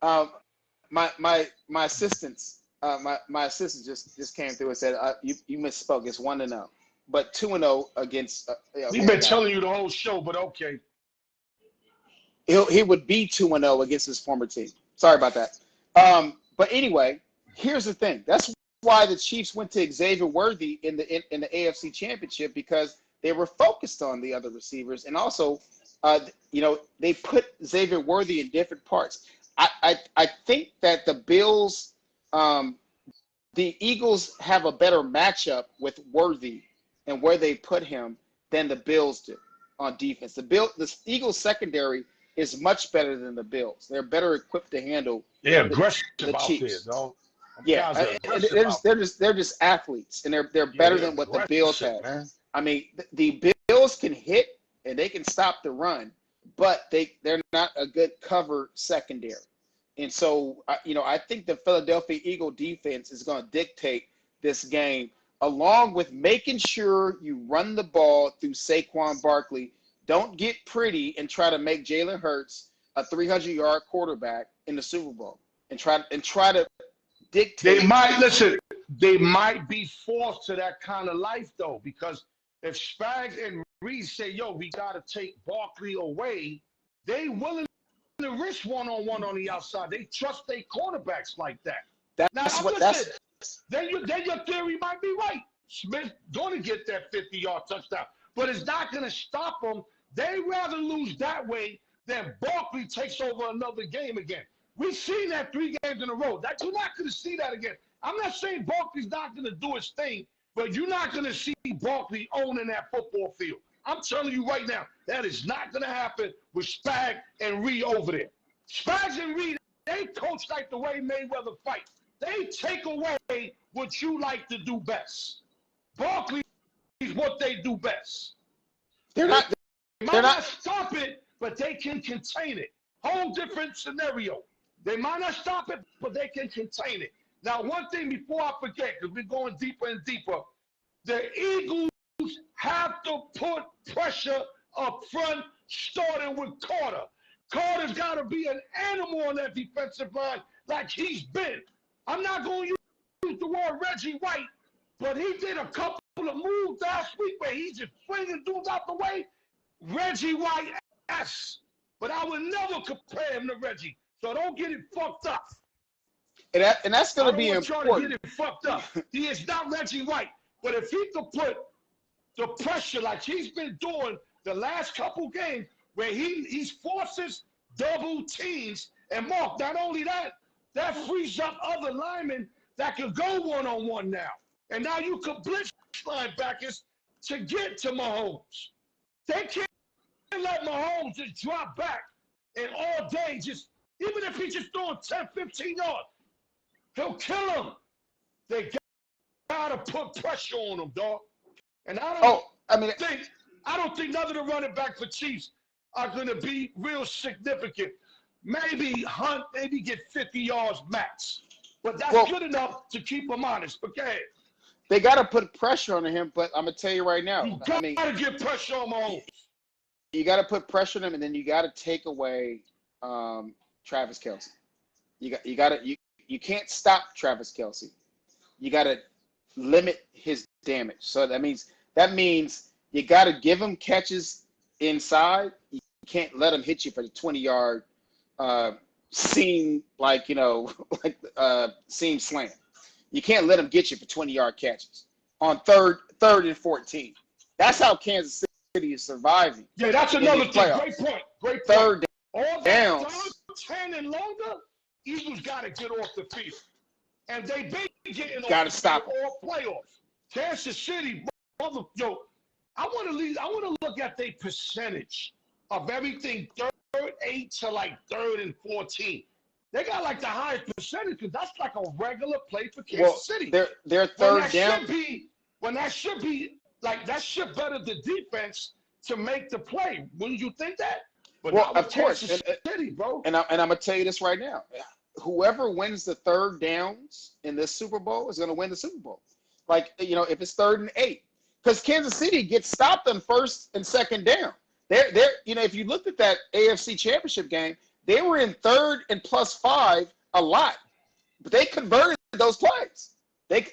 1-0. My assistants, my assistant just came through and said you misspoke. It's 1-0, but 2-0 against. We've been telling you the whole show, but okay. He would be 2-0 against his former team. Sorry about that. But anyway, here's the thing. That's why the Chiefs went to Xavier Worthy in the AFC Championship, because they were focused on the other receivers, and also, they put Xavier Worthy in different parts. I think that the Bills, the Eagles have a better matchup with Worthy and where they put him than the Bills do on defense. The Eagles secondary is much better than the Bills. They're better equipped to handle the Chiefs. There, yeah, they're just athletes, and they're better than what the Bills have. Man. I mean, the Bills can hit and they can stop the run, but they're not a good cover secondary. And so, I think the Philadelphia Eagle defense is going to dictate this game, along with making sure you run the ball through Saquon Barkley don't get pretty and try to make Jalen Hurts a 300-yard quarterback in the Super Bowl and try to dictate. They might be forced to that kind of life though, because if Spags and Reed say, "Yo, we gotta take Barkley away," they willing to risk one-on-one on the outside. They trust their quarterbacks like that. Then your theory might be right. Smith's going to get that 50-yard touchdown, but it's not going to stop them. They rather lose that way than Barkley takes over another game again. We've seen that 3 games in a row. You're not going to see that again. I'm not saying Barkley's not going to do his thing, but you're not going to see Barkley owning that football field. I'm telling you right now, that is not going to happen with Spag and Reed over there. Spags and Reed, they coach like the way Mayweather fight. They take away what you like to do best. Barkley is what they do best. They might not stop it, but they can contain it. Whole different scenario. They might not stop it, but they can contain it. Now, one thing before I forget, because we're going deeper and deeper, the Eagles have to put pressure up front, starting with Carter. Carter's got to be an animal on that defensive line like he's been. I'm not going to use the word Reggie White, but he did a couple of moves last week where he's just swinging dudes out the way. Reggie White-esque, but I would never compare him to Reggie, so don't get it fucked up. And that's going to be important. To get it fucked up. He is not Reggie White, but if he could put the pressure like he's been doing the last couple games, where he forces double teams, and Mark, not only that, that frees up other linemen that can go one-on-one now. And now you can blitz linebackers to get to Mahomes. They can't let Mahomes just drop back and all day even if he's just throwing 10, 15 yards, he'll kill him. They got to put pressure on him, dog. And I don't think none of the running back for Chiefs are going to be real significant. Maybe Hunt, get 50 yards max. But that's good enough to keep him honest. But go ahead. They got to put pressure on him, but I'm going to tell you right now. You got to get pressure on Mahomes. You got to put pressure on him, and then you got to take away Travis Kelce. You can't stop Travis Kelce. You got to limit his damage. So that means you got to give him catches inside. You can't let him hit you for the 20-yard seam, seam slam. You can't let him get you for 20-yard catches on third and 14. That's how Kansas City is surviving. Yeah, that's another thing. Great point. Great point. Third all downs. 10 and longer, Eagles got to get off the field. And they been getting got to off stop the field all playoffs. Kansas City, I want to look at their percentage of everything third 8 to like third and 14. They got like the highest percentage because that's like a regular play for Kansas City. Their third down. That should better the defense to make the play. Wouldn't you think that? But of course, City, bro. And I'm going to tell you this right now. Whoever wins the third downs in this Super Bowl is going to win the Super Bowl. If it's 3rd and 8. Because Kansas City gets stopped on 1st and 2nd down. If you looked at that AFC Championship game, they were in 3rd and +5 a lot. But they converted those plays.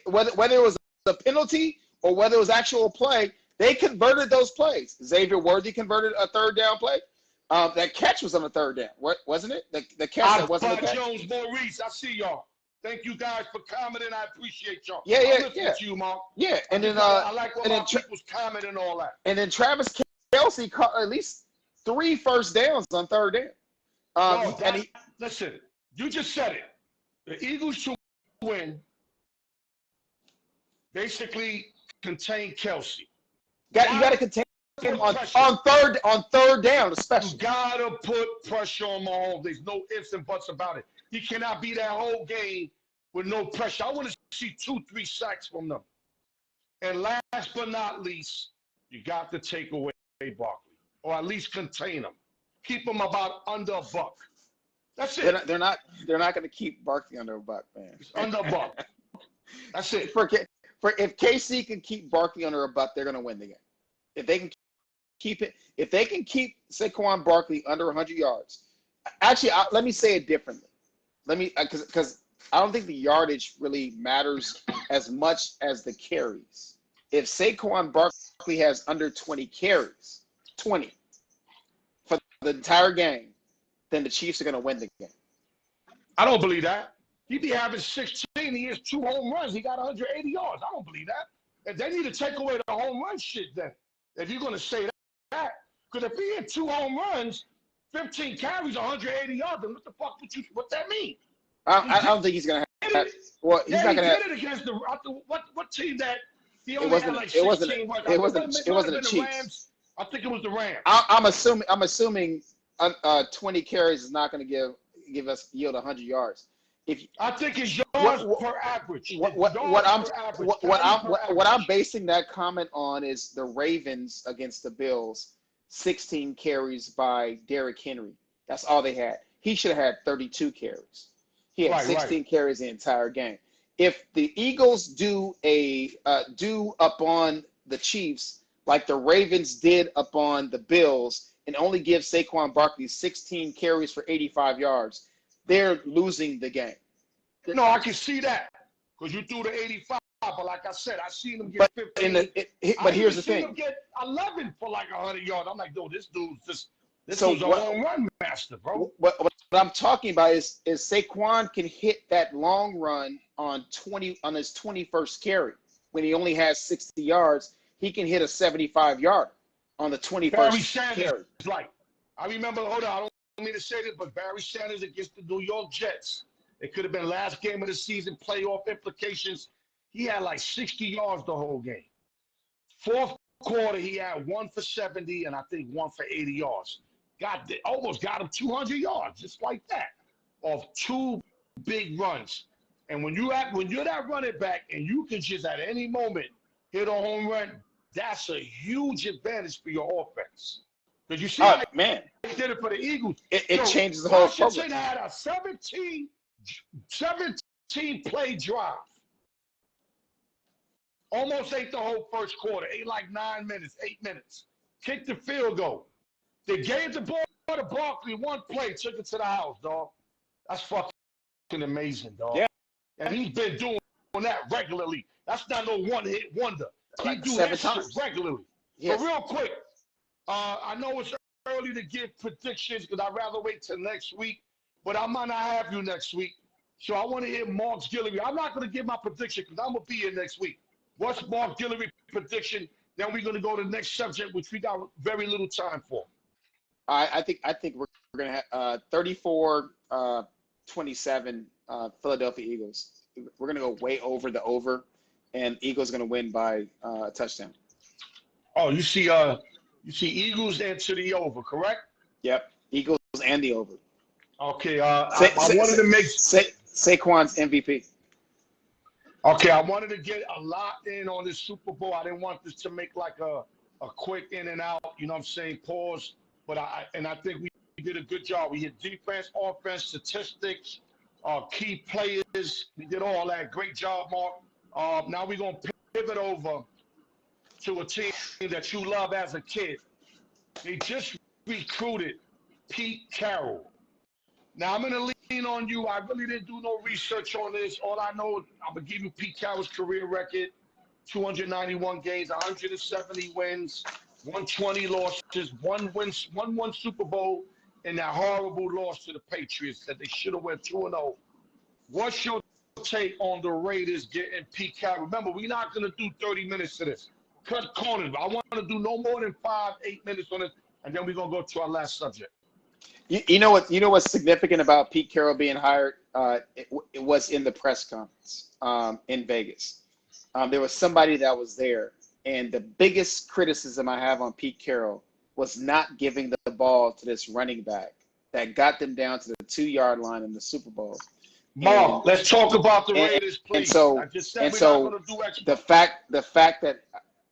Whether it was a penalty or whether it was actual play, they converted those plays. Xavier Worthy converted a 3rd down play. That catch was on the 3rd down, wasn't it? The catch that wasn't a catch. Jones, Maurice, I see y'all. Thank you guys for commenting. I appreciate y'all. Yeah. To you, Mark. Yeah, and then I like when people's commenting and all that. And then Travis Kelce caught at least 3 first downs on 3rd down. Listen, you just said it. The Eagles to win basically contain Kelce. You got to contain him on 3rd down, especially. You got to put pressure on Mahomes. There's no ifs and buts about it. He cannot be that whole game with no pressure. I want to see 2-3 sacks from them. And last but not least, you got to take away Barkley, or at least contain him. Keep him about under a buck. That's it. They're not going to keep Barkley under a buck, man. It's under a buck. That's it. If KC can keep Barkley under a buck, they're going to win the game. If they can keep it, if they can keep Saquon Barkley under 100 yards, actually, let me say it differently. Let me, because I don't think the yardage really matters as much as the carries. If Saquon Barkley has under 20 carries, 20 for the entire game, then the Chiefs are going to win the game. I don't believe that. He be having 16. He has 2 home runs. He got 180 yards. I don't believe that. And they need to take away the home run shit then. If you're going to say that. Because if he had 2 home runs, 15 carries, 180 yards, then what that mean? I don't think he's going to have. Well, he's not going to have. He did it against the what team that he only had like 16. It wasn't the Chiefs. Rams. I think it was the Rams. I'm assuming 20 carries is not going to yield 100 yards. I think it's yards per average. What I'm basing that comment on is the Ravens against the Bills, 16 carries by Derrick Henry. That's all they had. He should have had 32 carries. He had 16 carries the entire game. If the Eagles do upon the Chiefs like the Ravens did upon the Bills and only give Saquon Barkley 16 carries for 85 yards, they're losing the game. No, I can see that because you threw the 85. But like I said, I seen him get 15. But here's the thing: him get 11 for like 100 yards. I'm like, no, this dude's a home run master, bro. What I'm talking about is Saquon can hit that long run on his 21st carry when he only has 60 yards. He can hit a 75-yard on the 21st Barry Sanders carry. Is like, I remember. Hold on, I don't mean to say this, but Barry Sanders against the New York Jets. It could have been last game of the season, playoff implications. He had like 60 yards the whole game. Fourth quarter, he had 1 for 70 and I think 1 for 80 yards. Almost got him 200 yards, just like that, off 2 big runs. And when you're that running back and you can just at any moment hit a home run, that's a huge advantage for your offense. Because you see, man, he did it for the Eagles. It changes the whole program. Washington had a 17 play drive. Almost ate the whole first quarter. Ate like 9 minutes, 8 minutes. Kicked the field goal. They gave the ball to Barkley 1 play, took it to the house, dog. That's fucking amazing, dog. Yeah. And he's been doing that regularly. That's not no one-hit wonder. Like he do 7 that times. shit regularly. Yes. But real quick, I know it's early to give predictions because I'd rather wait till next week. But I might not have you next week. So I want to hear Mark's Guillory. I'm not going to give my prediction because I'm going to be here next week. What's Mark Guillory's prediction? Then we're going to go to the next subject, which we got very little time for. I think we're going to have 34-27 Philadelphia Eagles. We're going to go way over the over, and Eagles going to win by a touchdown. Oh, you see Eagles into the over, correct? Yep, Eagles and the over. Okay, I wanted to make Saquon's MVP. Okay, I wanted to get a lot in on this Super Bowl. I didn't want this to make like a quick in and out, you know what I'm saying, pause. But I think we did a good job. We hit defense, offense, statistics, key players. We did all that. Great job, Mark. Now we're going to pivot over to a team that you love as a kid. They just recruited Pete Carroll. Now, I'm going to lean on you. I really didn't do no research on this. All I know, I'm going to give you Pete Carroll's career record, 291 games, 170 wins, 120 losses, one Super Bowl, and that horrible loss to the Patriots that they should have went 2-0. What's your take on the Raiders getting Pete Carroll? Remember, we're not going to do 30 minutes to this. Cut corners. I want to do no more than 5-8 minutes on this, and then we're going to go to our last subject. You know what's significant about Pete Carroll being hired? It was in the press conference in Vegas. There was somebody that was there, and the biggest criticism I have on Pete Carroll was not giving the ball to this running back that got them down to the 2-yard line in the Super Bowl. Mark, let's talk about the Raiders, please. And so, I just said we're not going to do extra. the fact that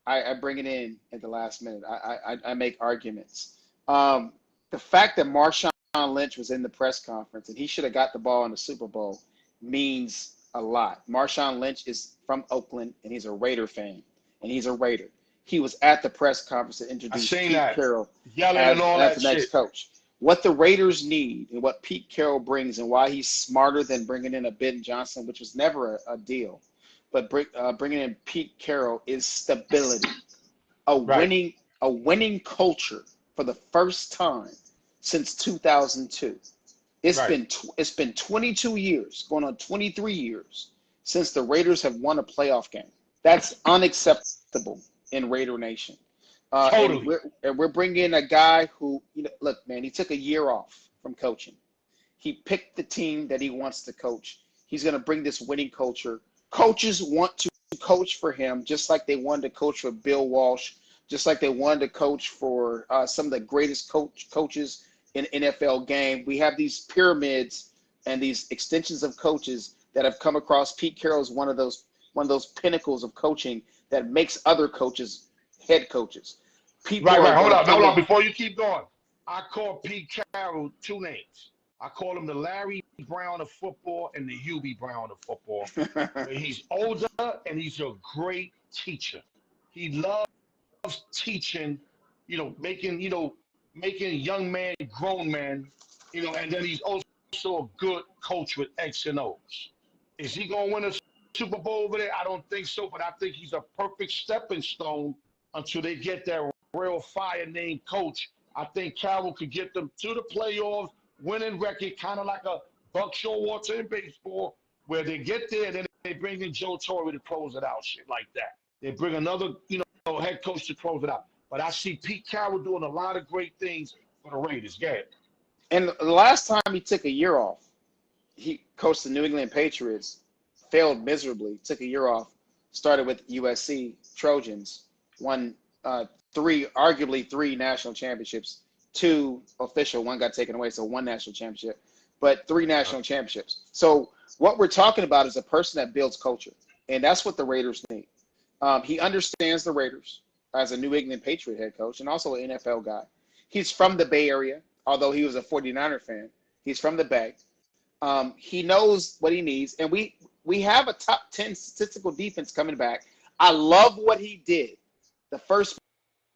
I bring it in at the last minute, I make arguments. The fact that Marshawn Lynch was in the press conference and he should have got the ball in the Super Bowl means a lot. Marshawn Lynch is from Oakland and he's a Raider fan, and he's a Raider. he was at the press conference to I introduce seen Pete that. Carroll Yelling and all as that the next shit. coach. What the Raiders need and what Pete Carroll brings and why he's smarter than bringing in a Ben Johnson, which was never a deal, but bringing in Pete Carroll is stability, a Right, winning culture for the first time since 2002. right. It's been 22 years, going on 23 years since the Raiders have won a playoff game. That's unacceptable in Raider Nation. And Totally. we're bringing in a guy who, look, man, he took a year off from coaching. He picked the team that he wants to coach. He's going to bring this winning culture. Coaches want to coach for him, just like they wanted to coach for Bill Walsh, just like they wanted to coach for some of the greatest coaches in NFL game. We have these pyramids and these extensions of coaches that have come across. Pete Carroll is one of those pinnacles of coaching that makes other coaches head coaches. People Right. are Hold going to up, bring hold up. in. Before you keep going, I call Pete Carroll two names. I call him the Larry Brown of football and the Hubie Brown of football. Where he's older and he's a great teacher. He loves teaching, making young man, grown man, and then he's also a good coach with X and O's. Is he gonna win a Super Bowl over there? I don't think so, but I think he's a perfect stepping stone until they get that real fire named coach. I think Carroll could get them to the playoffs, winning record, kind of like a Buck Showalter in baseball, where they get there, then they bring in Joe Torre to close it out, shit like that. They bring another, head coach to close it out. But I see Pete Carroll doing a lot of great things for the Raiders. Go ahead. And the last time he took a year off, he coached the New England Patriots, failed miserably, took a year off, started with USC Trojans, won arguably three national championships, two official, one got taken away, so one national championship, but three national championships. So what we're talking about is a person that builds culture, and that's what the Raiders need. He understands the Raiders as a New England Patriot head coach and also an NFL guy. He's from the Bay Area, although he was a 49er fan. He's from the Bay. He knows what he needs, and we have a top 10 statistical defense coming back. I love what he did. The first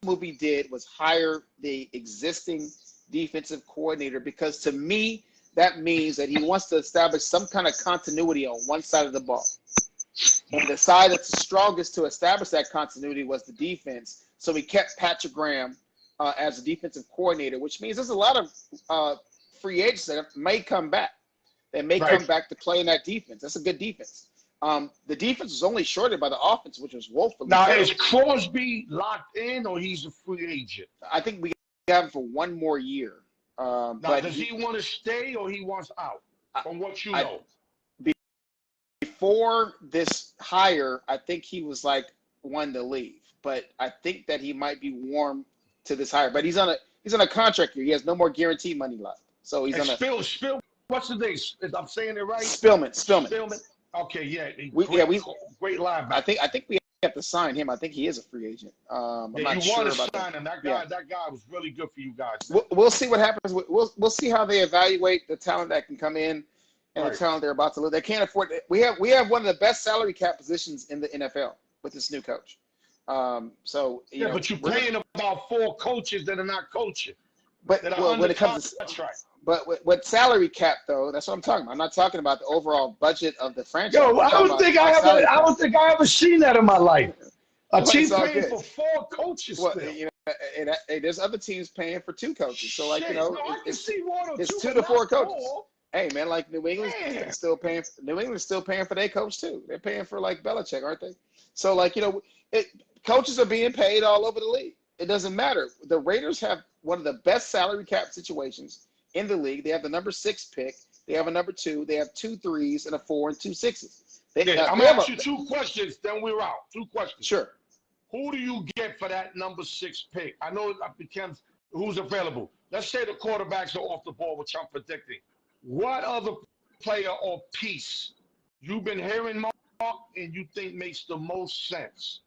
move he did was hire the existing defensive coordinator, because to me, that means that he wants to establish some kind of continuity on one side of the ball. And the side that's the strongest to establish that continuity was the defense. So he kept Patrick Graham as a defensive coordinator, which means there's a lot of free agents that may come back. They may come back to play in that defense. That's a good defense. The defense was only shorted by the offense, which was woefully Now, terrible. is Crosby locked in or he's a free agent? I think we have him for one more year. Now, But does he want to stay or he wants out, from what you I- know? Before this hire, I think he was like one to leave. But I think that he might be warm to this hire. But he's on a contract year. He has no more guaranteed money left. So he's And on a Spill, what's the name? If I'm saying it right? Spillman. Spillman. Okay, yeah. Great linebacker. I think we have to sign him. I think he is a free agent. I'm Yeah, not you sure want to about sign that. him. That Yeah. guy was really good for you guys. We'll see what happens. We'll see how they evaluate the talent that can come in and the talent they're about to lose. They can't afford it. We have one of the best salary cap positions in the NFL with this new coach. So but you're paying about 4 coaches that are not coaching. But That are when it comes to contract. but with salary cap though, that's what I'm talking about. I'm not talking about the overall budget of the franchise. Yo, I don't think I ever seen that in my life. A team it's all paying good. for 4 coaches Well, still. and there's other teams paying for 2 coaches. So like Shit, I can see 1 or 2, it's 2 but to not 4 coaches. 4. Hey man, like New England's Man. still paying. New England's still paying for their coach too. They're paying for like Belichick, aren't they? So like coaches are being paid all over the league. It doesn't matter. The Raiders have one of the best salary cap situations in the league. They have the number 6 pick. They have a number 2. They have 2 3s and a 4 and 2 6s. I'm gonna ask you 2 questions, then we're out. 2 questions. Sure. Who do you get for that number 6 pick? I know it becomes who's available. Let's say the quarterbacks are off the ball, which I'm predicting. What other player or piece you've been hearing, Mark, and you think makes the most sense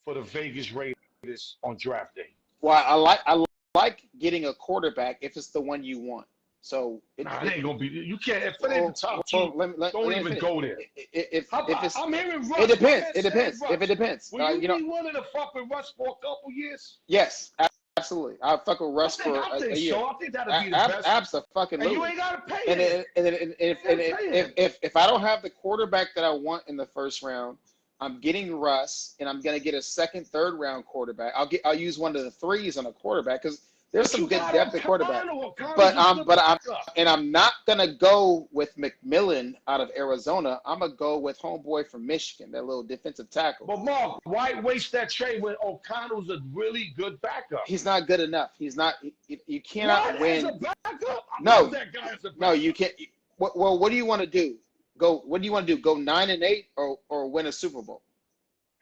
for the Vegas Raiders on draft day? Well, I like getting a quarterback if it's the one you want. So Nah, it ain't gonna be. You can't. If it ain't the well, top well, two, let don't me even finish. go there. If it's I'm hearing it Russ. My depends. man It said depends. If it Russ. depends, Will you you know, be willing to fuck with Russ for a couple years? yes, absolutely. I'll fuck with Russ for I think a year. so. I think that'll be the best. And you Absolutely. ain't gotta pay And him. then, and then and You if, ain't and gotta pay him. if I don't have the quarterback that I want in the first round, I'm getting Russ, and I'm gonna get a second, third round quarterback. I'll use one of the threes on a quarterback because there's But some you good got depth at quarterback. O'Connell. O'Connell's But a good backup. I'm not gonna go with McMillan out of Arizona. I'm gonna go with homeboy from Michigan, that little defensive tackle. But Mark, why waste that trade when O'Connell's a really good backup? He's not good enough. He's not. You cannot What? As win. a backup? I love No, that guy as a no, backup. you can't. Well, what do you want to do? What do you want to do? Go 9-8 or win a Super Bowl?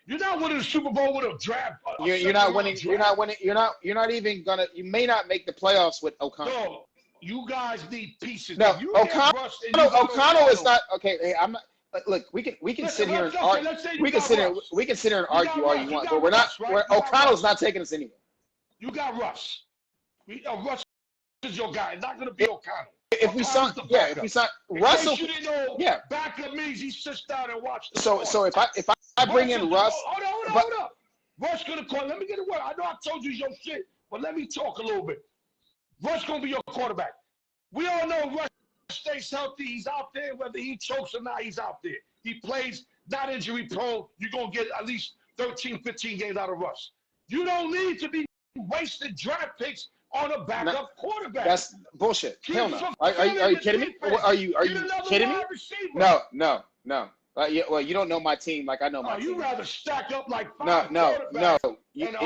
You're not winning the Super Bowl with a draft. You're not winning. You're not winning. You're not even gonna. You may not make the playoffs with O'Connell. No, you guys need pieces. No, If you O'Connell. get Russ and you got O'Connell is not okay. Hey, I'm not. Look, we can Listen, sit here and let's argue. say you We can got sit here. Russ. We can sit here and You got argue all Russ. you You want, got but we're not. Russ, right? You got O'Connell's Russ. not taking us anywhere. You got Russ. Russ is your guy. It's not going to be O'Connell. If we sign, yeah, if we sign In Russell, case you didn't know, yeah. backup means he sits down and watches the So score. if I bring in Russ, hold up. Russ gonna call. Let me get a word. I know I told you your shit, but let me talk a little bit. Russ gonna be your quarterback. We all know Russ stays healthy. He's out there, whether he chokes or not. He's out there. He plays, not injury prone. You're gonna get at least 13, 15 games out of Russ. You don't need to be wasting draft picks on a backup quarterback. That's bullshit. Hell no. Are you kidding me? Are you kidding me? No. Well, you don't know my team like I know my team. You rather stack up like five No. If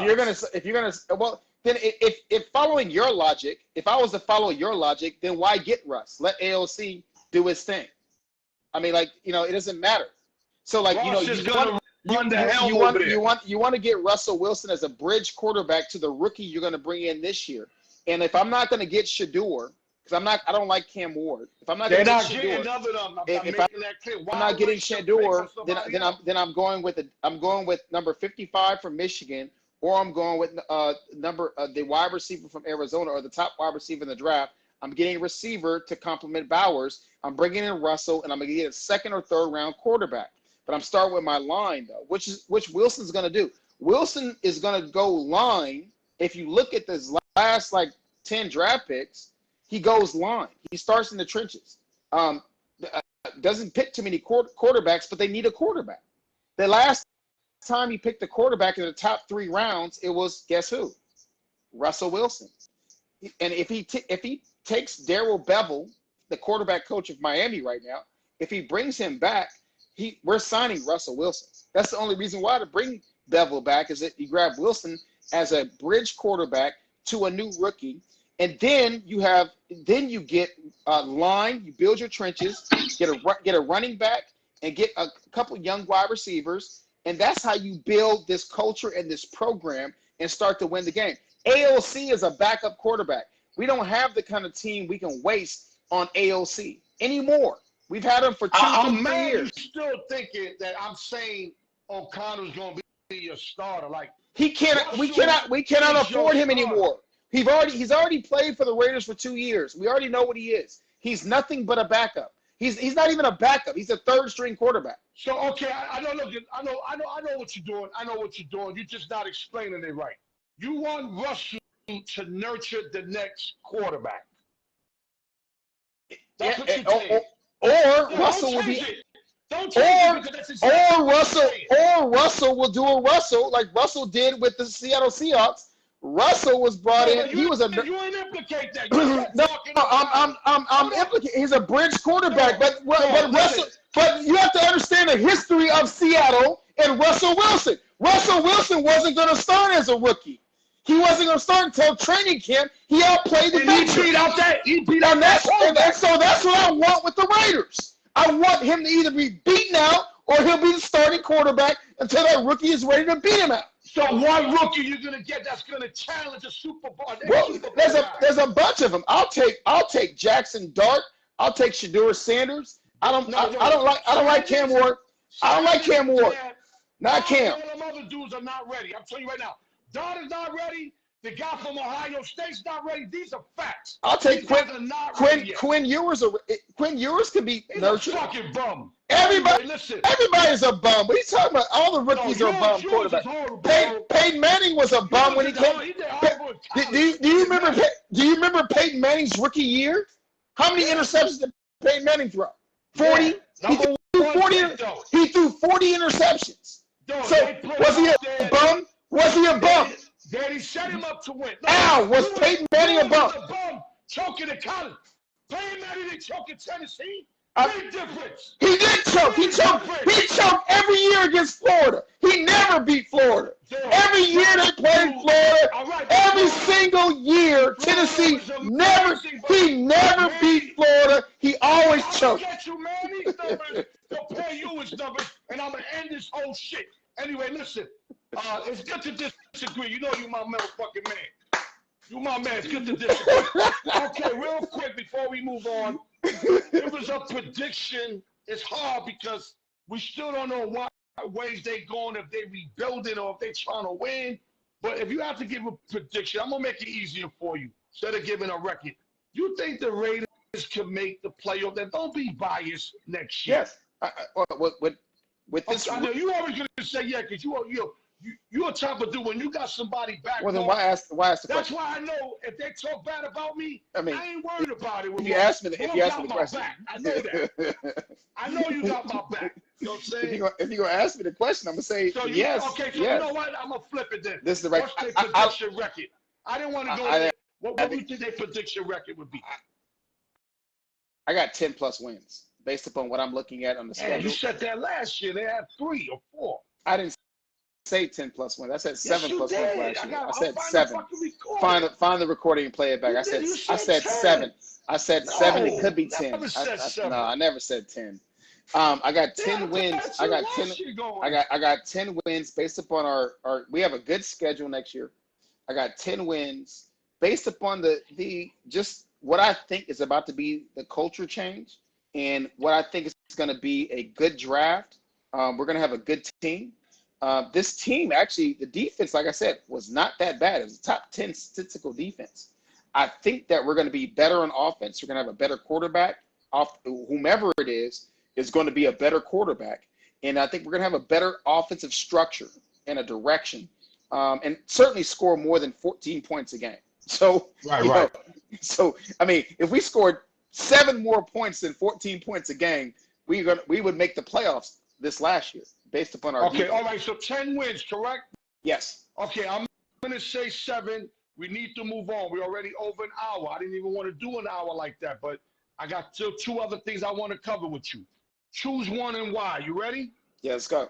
you're gonna well, then if following your logic, if I was to follow your logic, then why get Russ? Let AOC do his thing. I mean, like, it doesn't matter. So like, Russ you want to get Russell Wilson as a bridge quarterback to the rookie you're going to bring in this year. And if I'm not going to get Shador, because I don't like Cam Ward. If I'm not going to get Shador, if I'm not getting Shador, then I'm going with number 55 from Michigan, or I'm going with the wide receiver from Arizona, or the top wide receiver in the draft. I'm getting a receiver to complement Bowers. I'm bringing in Russell, and I'm going to get a second or third round quarterback. But I'm starting with my line, though, which Wilson's going to do. Wilson is going to go line. If you look at this last 10 draft picks, he goes line. He starts in the trenches. Doesn't pick too many quarterbacks, but they need a quarterback. The last time he picked a quarterback in the top 3 rounds, it was, guess who? Russell Wilson. And if he takes Darrell Bevell, the quarterback coach of Miami right now, if he brings him back, we're signing Russell Wilson. That's the only reason why to bring Bevell back, is that you grab Wilson as a bridge quarterback to a new rookie, and then you get a line, you build your trenches, get a running back, and get a couple young wide receivers, and that's how you build this culture and this program and start to win the game. AOC is a backup quarterback. We don't have the kind of team we can waste on AOC anymore. We've had him for 2 years. You still thinking that I'm saying O'Connell's going to be your starter? Like, we cannot afford him anymore. He's already played for the Raiders for 2 years. We already know what he is. He's nothing but a backup. He's not even a backup. He's a third string quarterback. So okay, I know what you're doing. I know what you're doing. You're just not explaining it right. You want Russell to nurture the next quarterback. That's what you're saying. Or Russell will be. Or Russell will do a Russell like Russell did with the Seattle Seahawks. Russell was brought in. You ain't implicate that. No, I'm implicating. He's a bridge quarterback, but Russell. But you have to understand the history of Seattle and Russell Wilson. Russell Wilson wasn't going to start as a rookie. He wasn't going to start until training camp. He outplayed the Patriots. He beat out that. And so that's what I want with the Raiders. I want him to either be beaten out or he'll be the starting quarterback until that rookie is ready to beat him out. So one rookie you're gonna get that's gonna challenge a Super Bowl. Well, there's a bunch of them. I'll take Jackson Dart. I'll take Shador Sanders. I don't like Cam Ward. I don't like Cam Ward. Not Cam. All them other dudes are not ready. I'm telling you right now. Dart is not ready. The guy from Ohio State's not ready. These are facts. I'll take These guys are not ready yet. Quinn Ewers. Quinn Ewers can be He's nurtured. a fucking bum. Everybody, Anyway, listen. everybody's a bum. What are you talking about? All the rookies are bum quarterbacks. Peyton Manning was a bum when he came. Do you remember Peyton Manning's rookie year? How many interceptions did Peyton Manning throw? 40. Yeah. He threw 40 interceptions. So was he a bum? Was he a bum? Daddy set him up to win. Al, was Peyton Manning a bum? Choking at college. Peyton Manning didn't choke at Tennessee. Big difference. He did choke. He choked every year against Florida. He never beat Florida. Every year they played Florida. Every single year, Tennessee never beat Florida. He always choked. I'll get you, man. These numbers, compare you with numbers, and I'm going to end this whole shit. Anyway, listen. It's good to disagree. You know you my motherfucking man. You my man. It's good to disagree. Okay, real quick before we move on. It was a prediction. It's hard because we still don't know what ways they going, if they rebuilding or if they trying to win. But if you have to give a prediction, I'm going to make it easier for you instead of giving a record. You think the Raiders can make the playoff? Then don't be biased next year. Yes. With this, I know you always going to say yeah because you're a type of dude when you got somebody back. Well, then why ask the question? That's why I know if they talk bad about me, I ain't worried about it. If you ask me the question, I know that. I know you got my back. You know what I'm saying? If you're gonna ask me the question, I'm gonna say yes. Okay, so yes. You know what? I'm gonna flip it then. This is the record. What's their prediction record? I didn't want to go there. What do you think their prediction record would be? I got 10 plus wins based upon what I'm looking at on the schedule. You said that last year. They had 3 or 4. I didn't say 10 plus wins. I said 7 plus wins last year. I said 7. Find the recording and play it back. I said 7. I said 7. It could be 10. No, I never said 10. I got 10 wins. I got 10 wins based upon our. We have a good schedule next year. I got 10 wins based upon the just what I think is about to be the culture change and what I think is going to be a good draft. We're going to have a good team. This team, actually, the defense, like I said, was not that bad. It was a top 10 statistical defense. I think that we're going to be better on offense. We're going to have a better quarterback. Whomever it is going to be a better quarterback. And I think we're going to have a better offensive structure and a direction. And certainly score more than 14 points a game. So, right. So, I mean, if we scored 7 more points than 14 points a game, we would make the playoffs this last year based upon our defense. All right, so 10 wins, correct? Yes. Okay, I'm going to say 7. We need to move on. We're already over an hour. I didn't even want to do an hour like that, but I got still 2 other things I want to cover with you. Choose one and why. You ready? Yeah, let's go.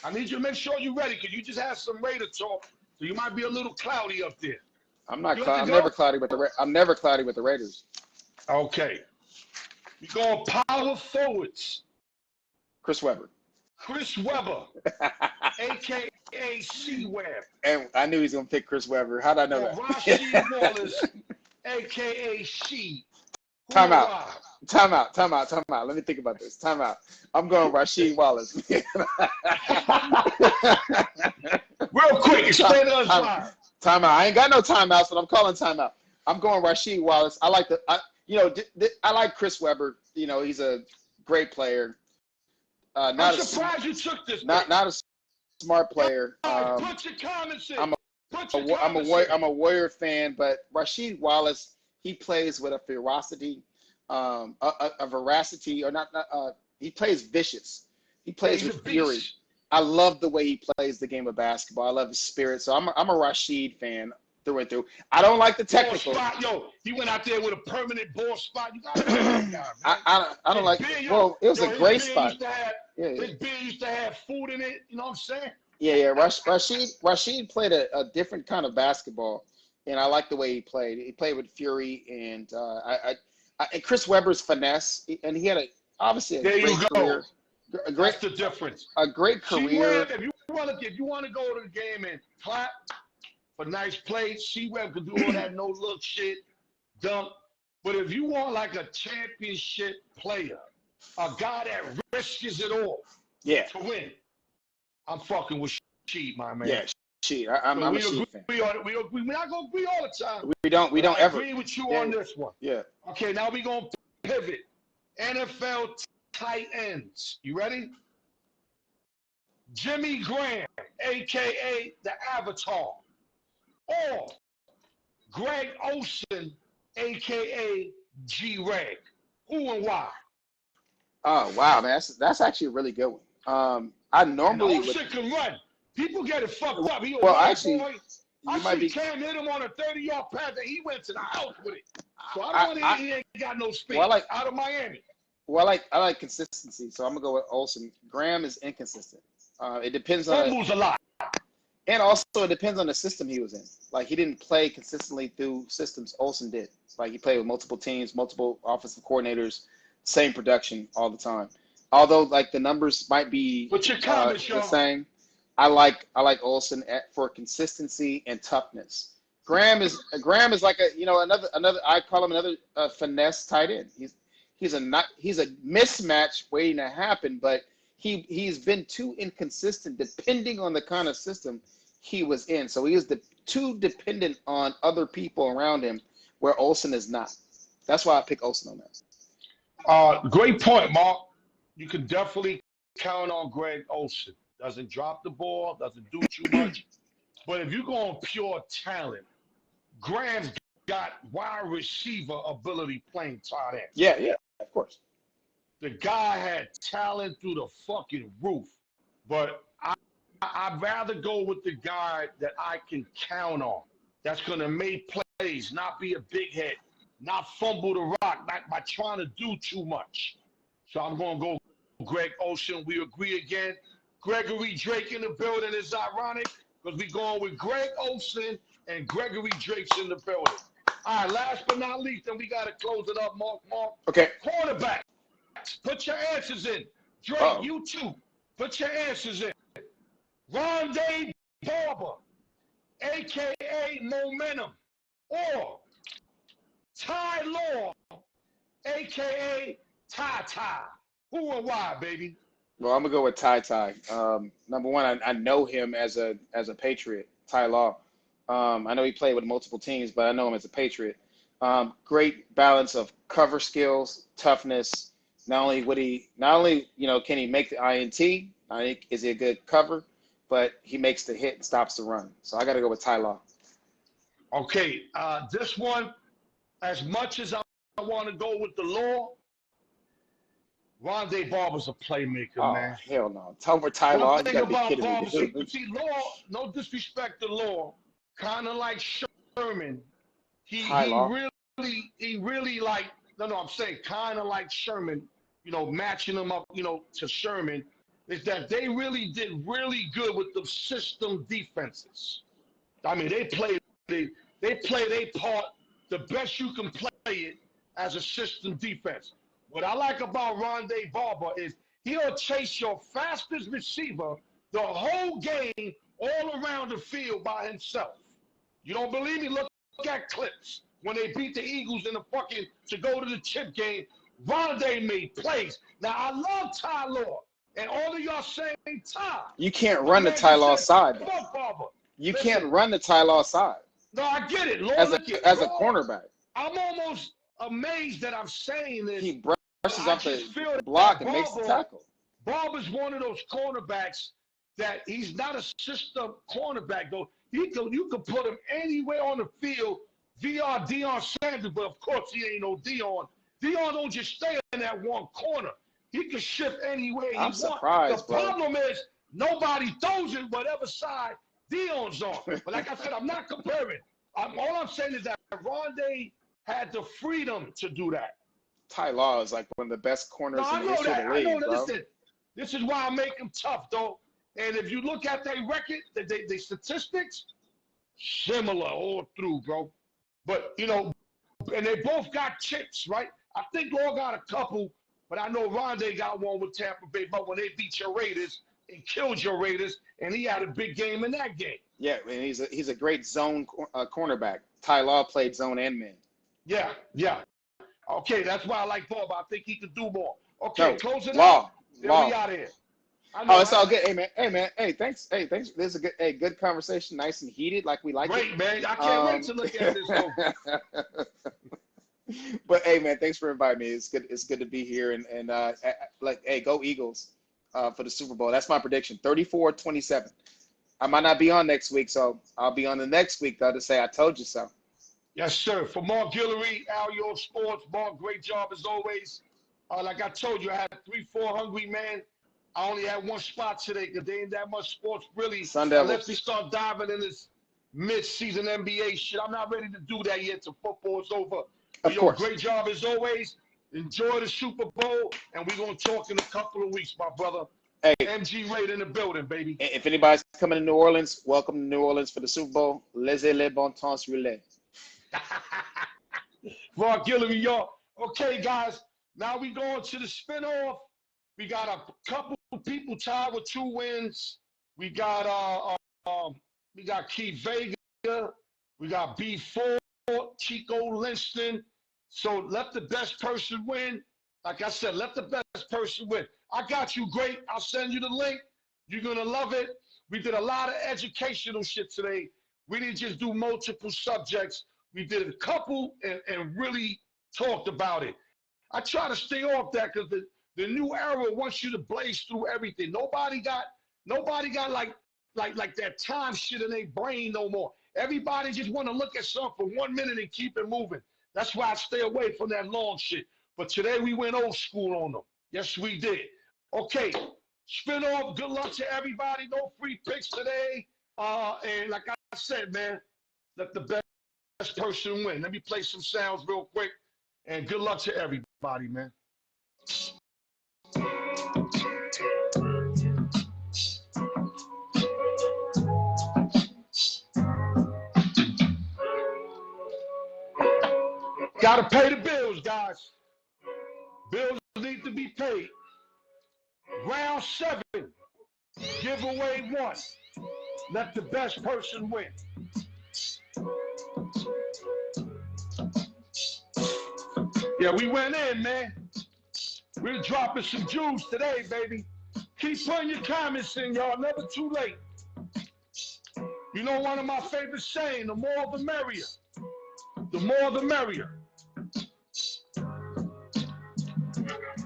I need you to make sure you're ready because you just had some Raider talk, so you might be a little cloudy up there. I'm never cloudy with the Raiders. Okay. You're going power forwards. Chris Webber, a.k.a. C-Web. And I knew he was going to pick Chris Webber. How did I know that? Rasheed Wallace, a.k.a. She. Time out. Let me think about this. Time out. I'm going Rasheed Wallace. Real quick, explain to us why. Time out. I ain't got no timeouts, but I'm calling timeout. I'm going Rasheed Wallace. I like Chris Webber. You know, he's a great player. I'm surprised you took this. Not a smart player. Put your comments in. I'm a Warrior fan, but Rasheed Wallace, he plays with a ferocity, a veracity, or not. He plays vicious. He plays with fury. I love the way he plays the game of basketball. I love his spirit. So I'm a Rasheed fan through and through. I don't like the technical. He went out there with a permanent ball spot. You got I don't like. Well, it was a great spot. His beard used to have food in it. You know what I'm saying? Yeah. Rasheed played a different kind of basketball, and I like the way he played. He played with fury, and and Chris Webber's finesse, and he had obviously a great career. That's the difference. A great career. If you want to go to the game and clap for nice plays, C-Web could do all that no look shit, dunk. But if you want like a championship player, a guy that risks it all to win, I'm fucking with Sheed, my man. Yeah, Sheet. I'm So a we Sheet fan. agree on it. We're not gonna agree all the time. We But don't I ever. agree with you Yeah, on this one. yeah. Okay, now we're gonna pivot. NFL tight ends. You ready? Jimmy Graham, aka the Avatar, or Greg Olsen, aka G-Reg. Who and why? Oh wow, man, that's actually a really good one. I And normally would. Olsen can run. People get it fucked up. He a Well, white actually, boy. I you might see be. Cam hit him on a 30-yard pass and he went to the house with it. So I don't want to I, hear he ain't got no speed. well, Out of Miami. I like consistency, so I'm gonna go with Olsen. Graham is inconsistent. It depends on, Fumbles a lot. and also it depends on the system he was in. Like he didn't play consistently through systems. Olsen did. Like he played with multiple teams, multiple offensive coordinators, same production all the time. Although like the numbers might be What's your comment, the Sean? same, I like Olsen for consistency and toughness. Graham is like another I call him another finesse tight end. He's a mismatch waiting to happen, but he's been too inconsistent depending on the kind of system he was in. So he is too dependent on other people around him, where Olsen is not. That's why I pick Olsen on that. Great point, Mark. You can definitely count on Greg Olsen. Doesn't drop the ball, doesn't do too much. But if you go on pure talent, Graham's got wide receiver ability playing tight end. Yeah, of course. The guy had talent through the fucking roof. But I'd rather go with the guy that I can count on. That's going to make plays, not be a big head, not fumble the rock, not by trying to do too much. So I'm going to go Greg Olsen. We agree again. Gregory Drake in the building is ironic because we're going with Greg Olsen and Gregory Drake's in the building. All right, last but not least, and we got to close it up, Mark. Okay. Quarterback. Put your answers in. Drake, you too. Put your answers in. Rondé Barber, a.k.a. Momentum, or Ty Law, a.k.a. Ty. Who and why, baby? Well, I'm gonna go with Ty. Number one, I know him as a Patriot, Ty Law. I know he played with multiple teams, but I know him as a Patriot. Great balance of cover skills, toughness. Not only can he make the INT, is he a good cover, but he makes the hit and stops the run. So I got to go with Ty Law. Okay, this one, as much as I want to go with the Law, Rondé Barber's a playmaker, man. Hell no. Tell me Ty Law. One thing about Barber, see, Law, no disrespect to Law, kind of like Sherman. He really like, I'm saying kind of like Sherman, matching him up, to Sherman, is that they really did really good with the system defenses. I mean, they play their part the best you can play it as a system defense. What I like about Rondé Barber is he'll chase your fastest receiver the whole game all around the field by himself. You don't believe me? Look at clips. When they beat the Eagles in to go to the chip game, Rondé made plays. Now, I love Ty Law. And all of y'all saying Ty. You can't run the Ty Law side. You can't run the Ty Law side. No, I get it. Lord, as a cornerback. I'm almost amazed that I'm saying this. He brushes off the block and makes the tackle. Barber's one of those cornerbacks that he's not a system cornerback, though. You could put him anywhere on the field, VR Deion Sanders, but of course he ain't no Deion. Deion don't just stay in that one corner. He can shift anywhere he wants. Surprised, the problem is nobody throws it whatever side Deion's on. But like I said, I'm not comparing. All I'm saying is that Rondé had the freedom to do that. Ty Law is like one of the best corners in the history of the league, I know that. bro. Listen, this is why I make him tough, though. And if you look at their record, the statistics, similar all through, bro. But, and they both got chips, right? I think Law got a couple, but I know Rondé got one with Tampa Bay. But when they beat your Raiders and killed your Raiders, and he had a big game in that game. Yeah, and he's a great zone cornerback. Ty Law played zone and man. Yeah. Okay, that's why I like Bob. I think he could do more. Okay, close it Law. out. Then we out of here. I Oh, know. it's all good. Hey man. Hey, thanks. Hey, thanks. This is good conversation, nice and heated, like we like it. Great, man. I can't wait to look at this though. But hey man, thanks for inviting me. It's good to be here and like hey, go Eagles for the Super Bowl. That's my prediction. 34-27. I might not be on next week, so I'll be on the next week though to say I told you so. Yes, sir. For Mark Guillory, Al York Sports, Mark, great job as always. Like I told you, I had 3-4 hungry men. I only had one spot today because there ain't that much sports really. Sun Unless we Devils. start diving in this mid-season NBA shit. I'm not ready to do that yet till football is over. But Of yo, course. great job as always. Enjoy the Super Bowl, and we're going to talk in a couple of weeks, my brother. Hey, MG Raid in the building, baby. if anybody's coming to New Orleans, welcome to New Orleans for the Super Bowl. Laissez les bon temps rouler. Mark Guillory, y'all. Okay, guys. Now we going to the spinoff. We got a couple people tied with 2 wins. We got Keith Vega. We got B4, Chico Linston. So let the best person win. Like I said, let the best person win. I got you, great. I'll send you the link. You're gonna love it. We did a lot of educational shit today. We didn't just do multiple subjects. We did a couple and really talked about it. I try to stay off that because the new era wants you to blaze through everything. Nobody got like that time shit in their brain no more. Everybody just want to look at something for 1 minute and keep it moving. That's why I stay away from that long shit. But today we went old school on them. Yes, we did. Okay, spin off. Good luck to everybody. No free picks today. And like I said, man, let the best person win. Let me play some sounds real quick. And good luck to everybody, man. Gotta pay the bills, guys. Bills need to be paid. Round 7, giveaway 1. Let the best person win. Yeah, we went in, man. We're dropping some jewels today, baby. Keep putting your comments in, y'all. Never too late. You know one of my favorite sayings, the more the merrier. The more the merrier.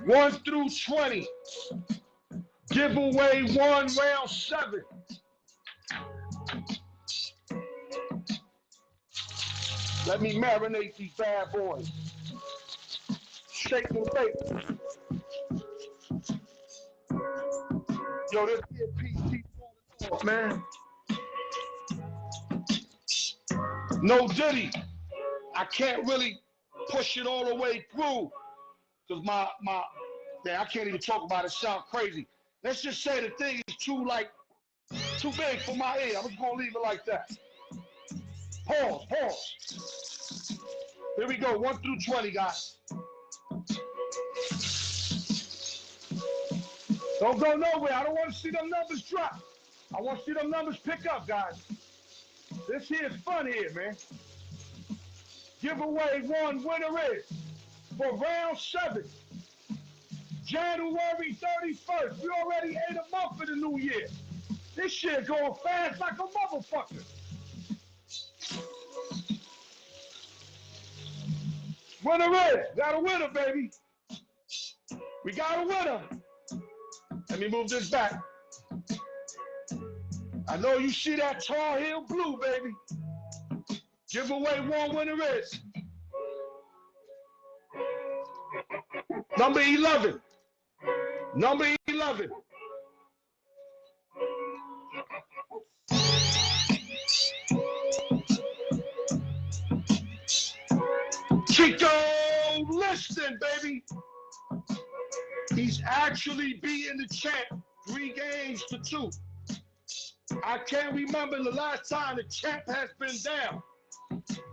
1 through 20. Giveaway 1, round 7. Let me marinate these bad boys. Shake and bake. Yo, this here piece keep on, man. No Diddy. I can't really push it all the way through because man, I can't even talk about it. Sound crazy. Let's just say the thing is too big for my ear. I'm just gonna leave it like that. Pause. Here we go. 1 through 20, guys. Don't go nowhere. I don't want to see them numbers drop. I want to see them numbers pick up, guys. This here is fun here, man. Giveaway 1 winner is for round 7, January 31st. We already ate a month of the new year. This shit going fast like a motherfucker. Winner is. Got a winner, baby. We got a winner. Let me move this back. I know you see that Tar Heel blue, baby. Giveaway 1 winner is number 11. Number 11. Chico Liston, baby. He's actually beating the champ 3 games to 2. I can't remember the last time the champ has been down.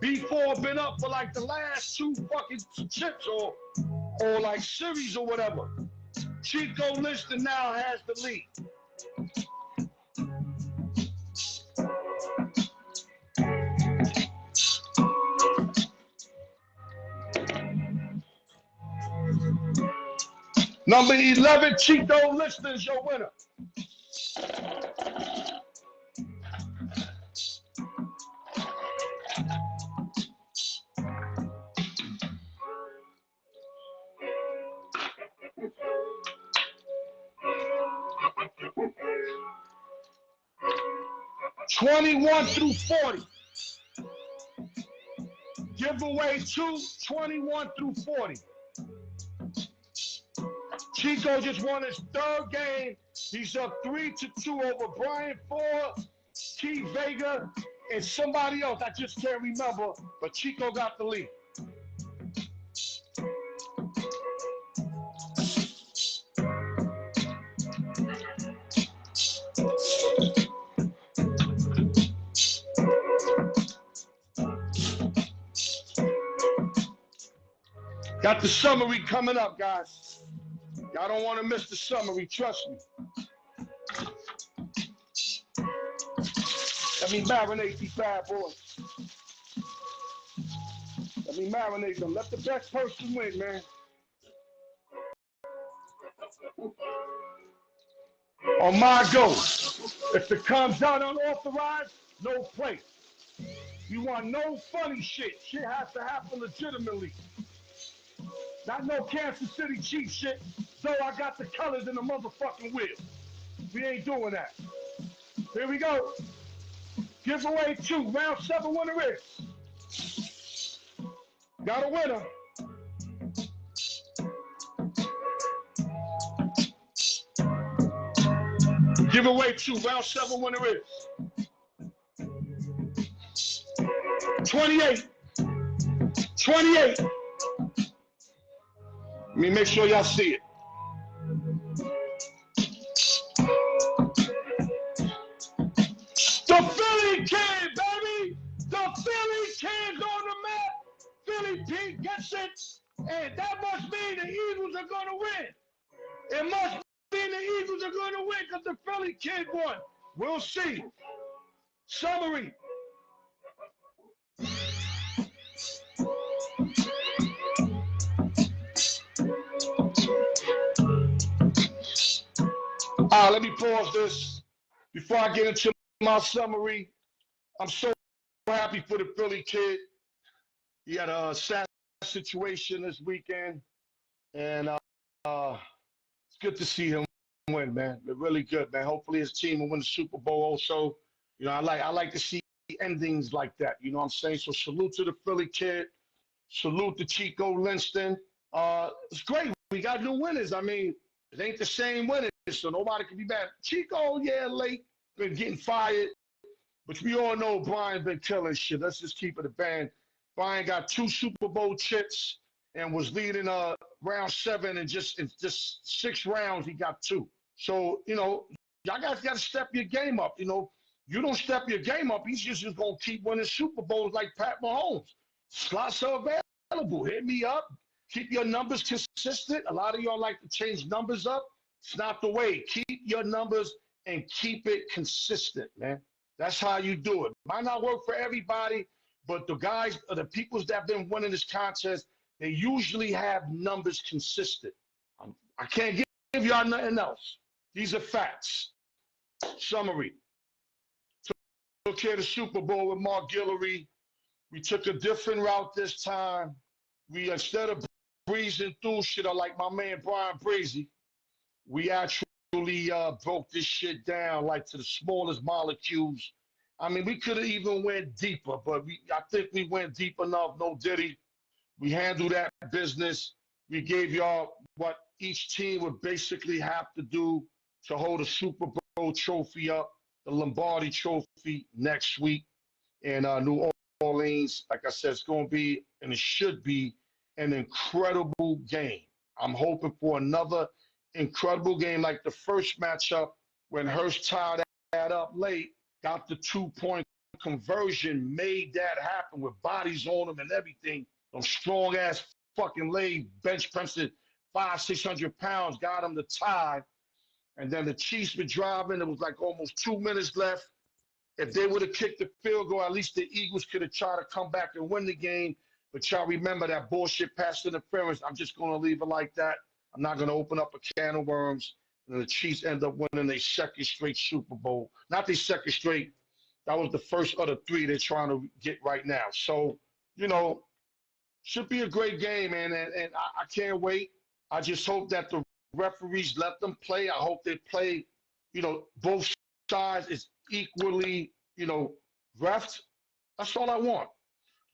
B4 been up for like the last 2 fucking chips or like series or whatever. Chico Liston now has the lead. Number 11, Chico Liston is your winner. 21 through 40. Giveaway 2, 21 through 40. Chico just won his third game. He's up 3-2 over Brian Ford, Keith Vega, and somebody else. I just can't remember, but Chico got the lead. Got the summary coming up, guys. Y'all don't want to miss the summary, trust me. Let me marinate these bad boys. Let me marinate them. Let the best person win, man. On my go. If it comes out unauthorized, no play. You want no funny shit. Shit has to happen legitimately. Not no Kansas City Chiefs shit, though I got the colors in the motherfucking wheel. We ain't doing that. Here we go. Giveaway 2, round 7 winner is. Got a winner. Giveaway 2, round 7 winner is. 28. 28. Let me make sure y'all see it. The Philly Kid, baby! The Philly Kid's on the map! Philly Pete gets it, and that must mean the Eagles are going to win. It must mean the Eagles are going to win because the Philly Kid won. We'll see. Summary. Let me pause this before I get into my summary. I'm so happy for the Philly Kid. He had a sad situation this weekend, and it's good to see him win, man. They're really good, man. Hopefully his team will win the Super Bowl also. You know, I like to see endings like that. You know what I'm saying? So salute to the Philly Kid. Salute to Chico Linston. It's great. We got new winners. I mean, it ain't the same winners, so nobody can be mad. Chico, yeah, late, been getting fired. But we all know Brian been killing shit. Let's just keep it a band. Brian got 2 Super Bowl chips and was leading round 7, and just 6 rounds, he got 2. So, you know, y'all guys got to step your game up. You know, you don't step your game up, he's just going to keep winning Super Bowls like Pat Mahomes. Slots are available. Hit me up. Keep your numbers consistent. A lot of y'all like to change numbers up. It's not the way. Keep your numbers and keep it consistent, man. That's how you do it. Might not work for everybody, but the guys, the people that have been winning this contest, they usually have numbers consistent. I can't give y'all nothing else. These are facts. Summary. Took care of the Super Bowl with Mark Guillory. We took a different route this time. We, instead of breezing through shit like my man Brian Brazy, we actually broke this shit down like to the smallest molecules. I mean, we could have even went deeper, but I think we went deep enough. No Diddy. We handled that business. We gave y'all what each team would basically have to do to hold a Super Bowl trophy up, the Lombardi Trophy next week in New Orleans. Like I said, it's going to be, and it should be, an incredible game. I'm hoping for another incredible game like the first matchup when Hurst tied that up late, got the 2-point conversion, made that happen with bodies on them and everything. Those strong-ass fucking leg bench pressing 500-600 pounds, got them the tie. And then the Chiefs were driving. It was like almost 2 minutes left. If they would have kicked the field goal, at least the Eagles could have tried to come back and win the game. But y'all remember that bullshit pass interference. I'm just going to leave it like that. I'm not going to open up a can of worms. And the Chiefs end up winning their second straight Super Bowl. Not their second straight. That was the first of the three they're trying to get right now. So, you know, should be a great game, man. And I can't wait. I just hope that the referees let them play. I hope they play, both sides is equally, refed. That's all I want.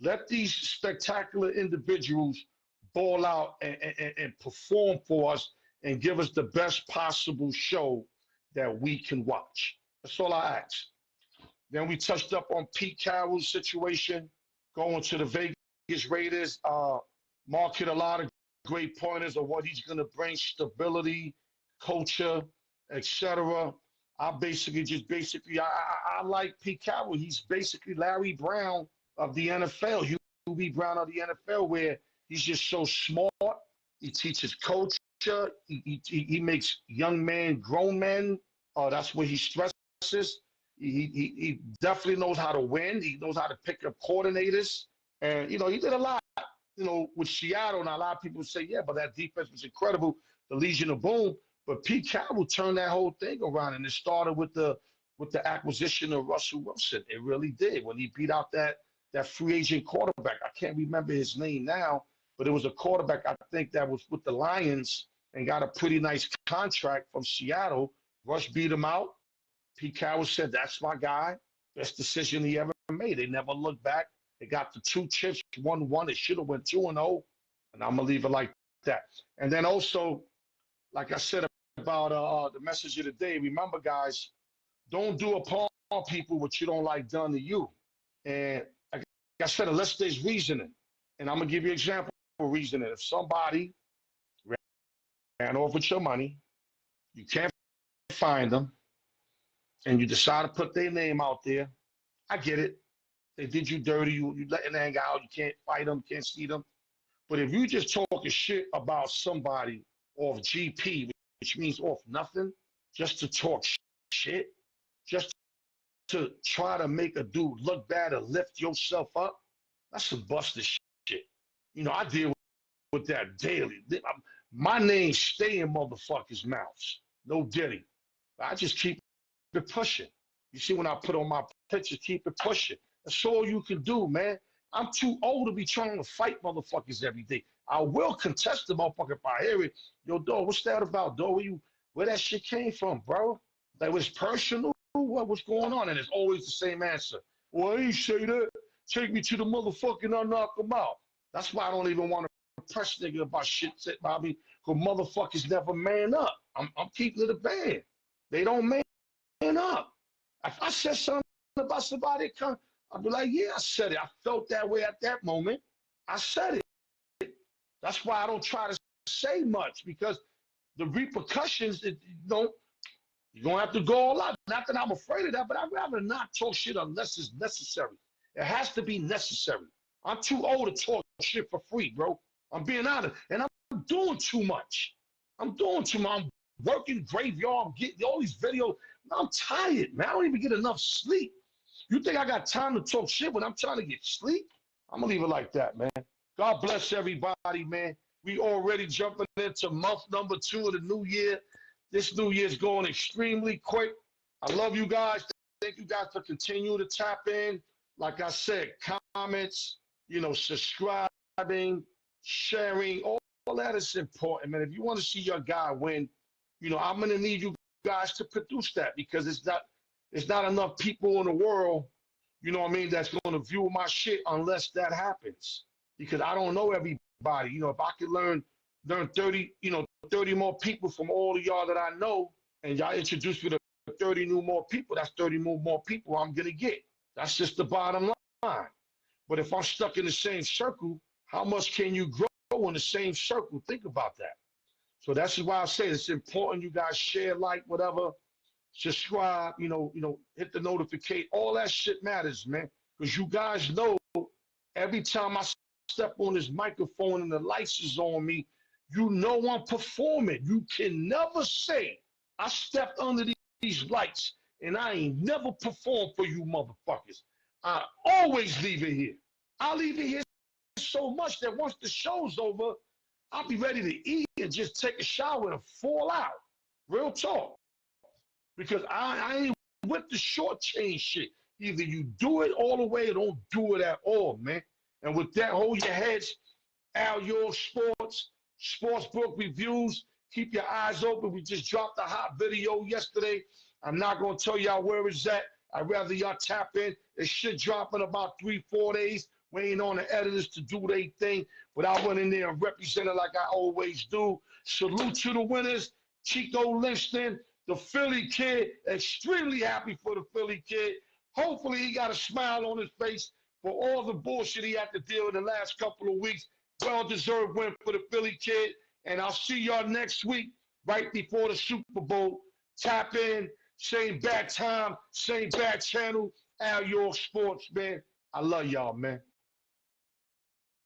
Let these spectacular individuals ball out and perform for us and give us the best possible show that we can watch. That's all I ask. Then we touched up on Pete Carroll's situation, going to the Vegas Raiders. Mark hit a lot of great pointers of what he's going to bring: stability, culture, etc. I like Pete Carroll. He's basically Larry Brown of the NFL, Hugh B. Brown of the NFL, where he's just so smart. He teaches culture. He makes young men grown men. That's what he stresses. He definitely knows how to win. He knows how to pick up coordinators. And, he did a lot, with Seattle. Now, a lot of people say, yeah, but that defense was incredible, the Legion of Boom. But Pete Carroll turned that whole thing around, and it started with the acquisition of Russell Wilson. It really did. When he beat out that free agent quarterback. I can't remember his name now, but it was a quarterback, I think, that was with the Lions and got a pretty nice contract from Seattle. Russ beat him out. Pete Carroll said, that's my guy. Best decision he ever made. They never looked back. They got the 2 chips, 1-1. It should have went 2-0, and I'm going to leave it like that. And then also, like I said about the message of the day, remember, guys, don't do upon people what you don't like done to you. And like I said, unless there's reasoning. And I'm going to give you an example of reasoning. If somebody ran off with your money, you can't find them, and you decide to put their name out there, I get it. They did you dirty. You letting them hang out. You can't fight them, can't see them. But if you just talking shit about somebody off GP, which means off nothing, just to talk shit, just to try to make a dude look bad or lift yourself up, that's some busted shit. I deal with that daily. My name stay in motherfuckers' mouths. No diddy. I just keep it pushing. You see, when I put on my pictures, keep it pushing. That's all you can do, man. I'm too old to be trying to fight motherfuckers every day. I will contest the motherfucker if I hear it. Yo, dog, what's that about, dog? Where that shit came from, bro? Like, was personal? What's going on? And it's always the same answer. Well, I ain't say that. Take me to the motherfucking, I'll knock them out. That's why I don't even want to press nigga about shit said by me, because motherfuckers never man up. I'm keeping it a band. They don't man up. If I said something about somebody, I'd be like, yeah, I said it. I felt that way at that moment. I said it. That's why I don't try to say much, because the repercussions, you're going to have to go all out. Not that I'm afraid of that, but I'd rather not talk shit unless it's necessary. It has to be necessary. I'm too old to talk shit for free, bro. I'm being honest. And I'm doing too much. I'm working graveyard. I'm getting all these videos. I'm tired, man. I don't even get enough sleep. You think I got time to talk shit when I'm trying to get sleep? I'm going to leave it like that, man. God bless everybody, man. We already jumping into month number 2 of the new year. This new year's going extremely quick. I love you guys. Thank you guys for continuing to tap in. Like I said, comments, subscribing, sharing, all that is important, man. If you want to see your guy win, I'm going to need you guys to produce that, because it's not enough people in the world, that's going to view my shit unless that happens. Because I don't know everybody. If I could learn 30 more people from all of y'all that I know, and y'all introduce me to 30 more people, that's 30 more people I'm going to get. That's just the bottom line. But if I'm stuck in the same circle, how much can you grow in the same circle? Think about that. So that's why I say it's important you guys share, like, whatever, subscribe, hit the notification. All that shit matters, man. Because you guys know every time I step on this microphone and the lights is on me, I'm performing. You can never say I stepped under these lights and I ain't never performed for you motherfuckers. I always leave it here. I leave it here so much that once the show's over, I'll be ready to eat and just take a shower and fall out. Real talk. Because I ain't with the short chain shit. Either you do it all the way or don't do it at all, man. And with that, hold your heads. Al York Sports, Sportsbook Reviews. Keep your eyes open. We just dropped a hot video yesterday. I'm not going to tell y'all where it's at. I'd rather y'all tap in. It should drop in about 3-4 days. Waiting on the editors to do their thing. But I went in there and represented like I always do. Salute to the winners. Chico Linston, the Philly kid. Extremely happy for the Philly kid. Hopefully he got a smile on his face for all the bullshit he had to deal with the last couple of weeks. Well-deserved win for the Philly kid. And I'll see y'all next week, right before the Super Bowl. Tap in, same bad time, same bad channel. Al York Sports, man. I love y'all, man.